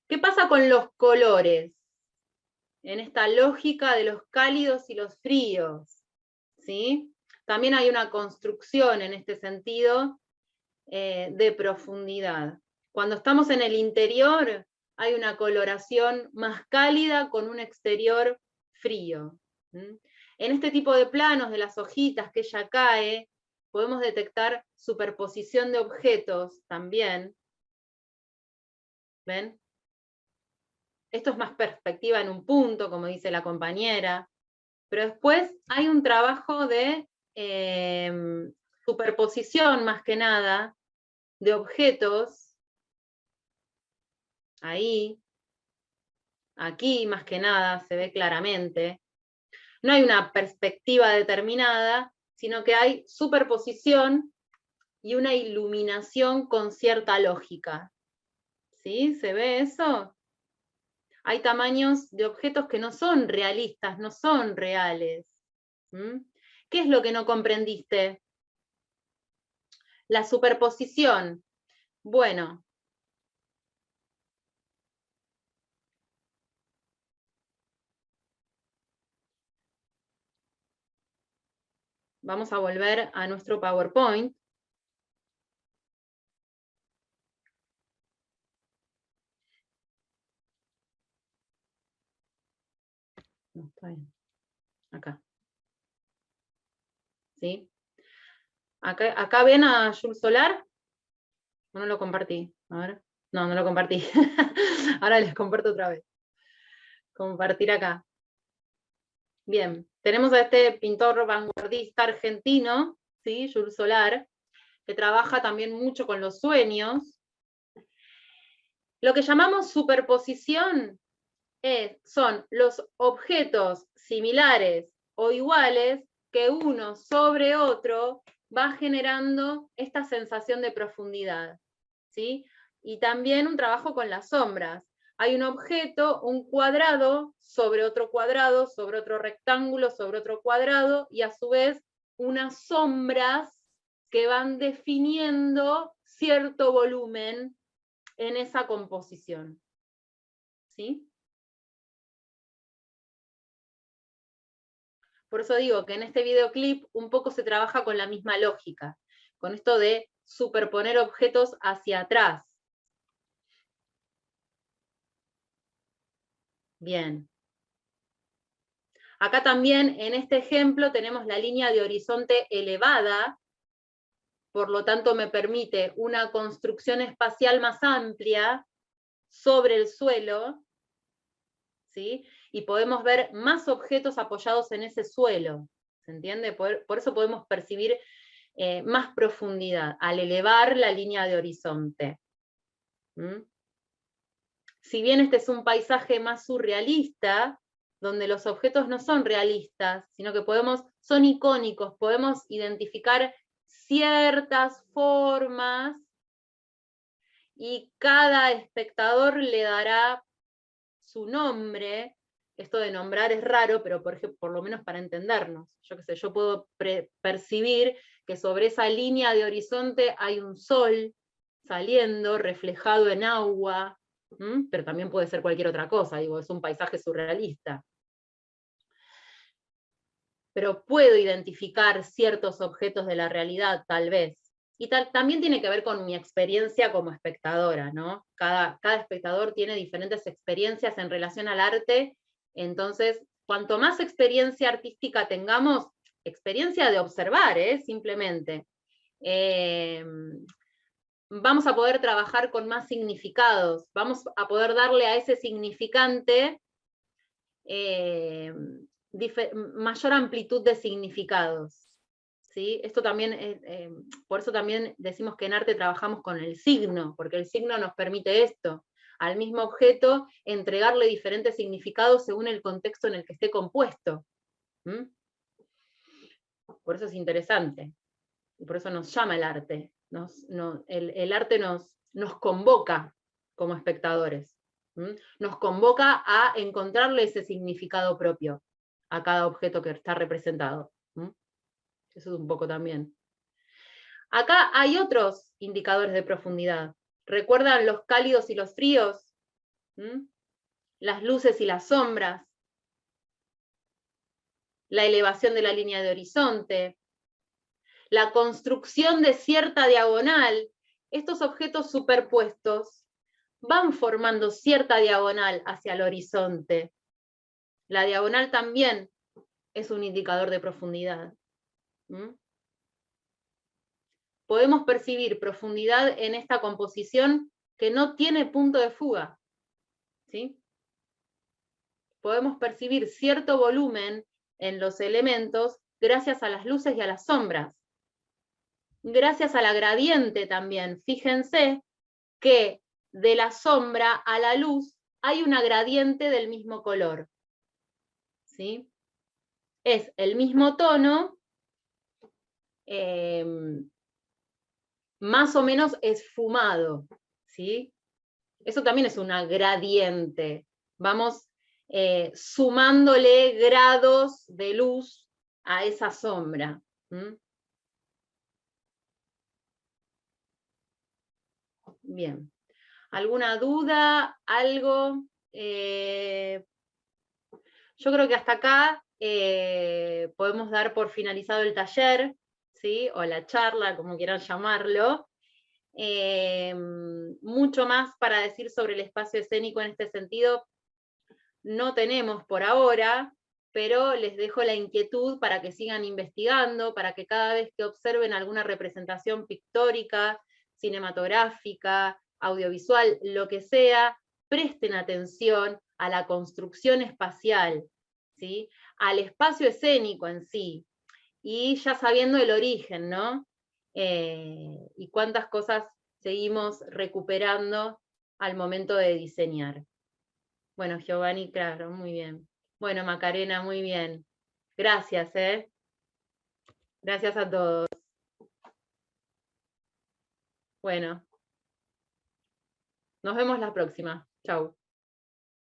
¿Qué pasa con los colores? En esta lógica de los cálidos y los fríos, ¿sí? También hay una construcción en este sentido de profundidad. Cuando estamos en el interior, hay una coloración más cálida con un exterior frío. ¿Mm? En este tipo de planos de las hojitas que ella cae, podemos detectar superposición de objetos también. ¿Ven? Esto es más perspectiva en un punto, como dice la compañera, pero después hay un trabajo de superposición, más que nada, de objetos, ahí, aquí, más que nada, se ve claramente. No hay una perspectiva determinada, sino que hay superposición y una iluminación con cierta lógica. ¿Sí? ¿Se ve eso? Hay tamaños de objetos que no son realistas, no son reales. ¿Mm? ¿Qué es lo que no comprendiste? La superposición. Bueno. Vamos a volver a nuestro PowerPoint. No, está bien. Acá. ¿Sí? Acá ven a Jules Solar. No lo compartí. A ver. No, no lo compartí. Ahora les comparto otra vez. Compartir acá. Bien. Tenemos a este pintor vanguardista argentino, ¿sí? Jules Solar, que trabaja también mucho con los sueños. Lo que llamamos superposición son los objetos similares o iguales que uno sobre otro va generando esta sensación de profundidad, ¿sí? Y también un trabajo con las sombras. Hay un objeto, un cuadrado, sobre otro rectángulo, sobre otro cuadrado, y a su vez unas sombras que van definiendo cierto volumen en esa composición. ¿Sí? Por eso digo que en este videoclip un poco se trabaja con la misma lógica, con esto de superponer objetos hacia atrás. Bien. Acá también, en este ejemplo, tenemos la línea de horizonte elevada, por lo tanto me permite una construcción espacial más amplia sobre el suelo, ¿sí? Y podemos ver más objetos apoyados en ese suelo, ¿se entiende? Por eso podemos percibir más profundidad, al elevar la línea de horizonte. ¿Mm? Si bien este es un paisaje más surrealista, donde los objetos no son realistas, sino que son icónicos, podemos identificar ciertas formas, y cada espectador le dará su nombre. Esto de nombrar es raro, pero por lo menos para entendernos. Yo qué sé, yo puedo percibir que sobre esa línea de horizonte hay un sol saliendo, reflejado en agua, pero también puede ser cualquier otra cosa, digo, es un paisaje surrealista. Pero puedo identificar ciertos objetos de la realidad, tal vez. Y también tiene que ver con mi experiencia como espectadora, ¿no? Cada espectador tiene diferentes experiencias en relación al arte, entonces, cuanto más experiencia artística tengamos, experiencia de observar, simplemente, vamos a poder trabajar con más significados, vamos a poder darle a ese significante mayor amplitud de significados. ¿Sí? Esto también, por eso también decimos que en arte trabajamos con el signo, porque el signo nos permite esto, al mismo objeto entregarle diferentes significados según el contexto en el que esté compuesto. ¿Mm? Por eso es interesante, y por eso nos llama el arte. El arte nos convoca como espectadores. ¿Mm? Nos convoca a encontrarle ese significado propio a cada objeto que está representado. ¿Mm? Eso es un poco también. Acá hay otros indicadores de profundidad. ¿Recuerdan los cálidos y los fríos? ¿Mm? Las luces y las sombras. La elevación de la línea de horizonte. La construcción de cierta diagonal. Estos objetos superpuestos van formando cierta diagonal hacia el horizonte. La diagonal también es un indicador de profundidad. ¿Mm? Podemos percibir profundidad en esta composición que no tiene punto de fuga. ¿Sí? Podemos percibir cierto volumen en los elementos gracias a las luces y a las sombras. Gracias a la gradiente también. Fíjense que de la sombra a la luz hay una gradiente del mismo color. ¿Sí? Es el mismo tono, más o menos esfumado, ¿sí? Eso también es una gradiente. Vamos sumándole grados de luz a esa sombra. ¿Mm? Bien. ¿Alguna duda? ¿Algo? Yo creo que hasta acá podemos dar por finalizado el taller, ¿sí? O la charla, como quieran llamarlo. Mucho más para decir sobre el espacio escénico en este sentido no tenemos por ahora, pero les dejo la inquietud para que sigan investigando, para que cada vez que observen alguna representación pictórica, cinematográfica, audiovisual, lo que sea, presten atención a la construcción espacial, ¿sí? Al espacio escénico en sí, y ya sabiendo el origen, ¿no? Y cuántas cosas seguimos recuperando al momento de diseñar. Bueno, Giovanni, claro, muy bien. Bueno, Macarena, muy bien. Gracias, ¿eh? Gracias a todos. Bueno, nos vemos la próxima. Chau.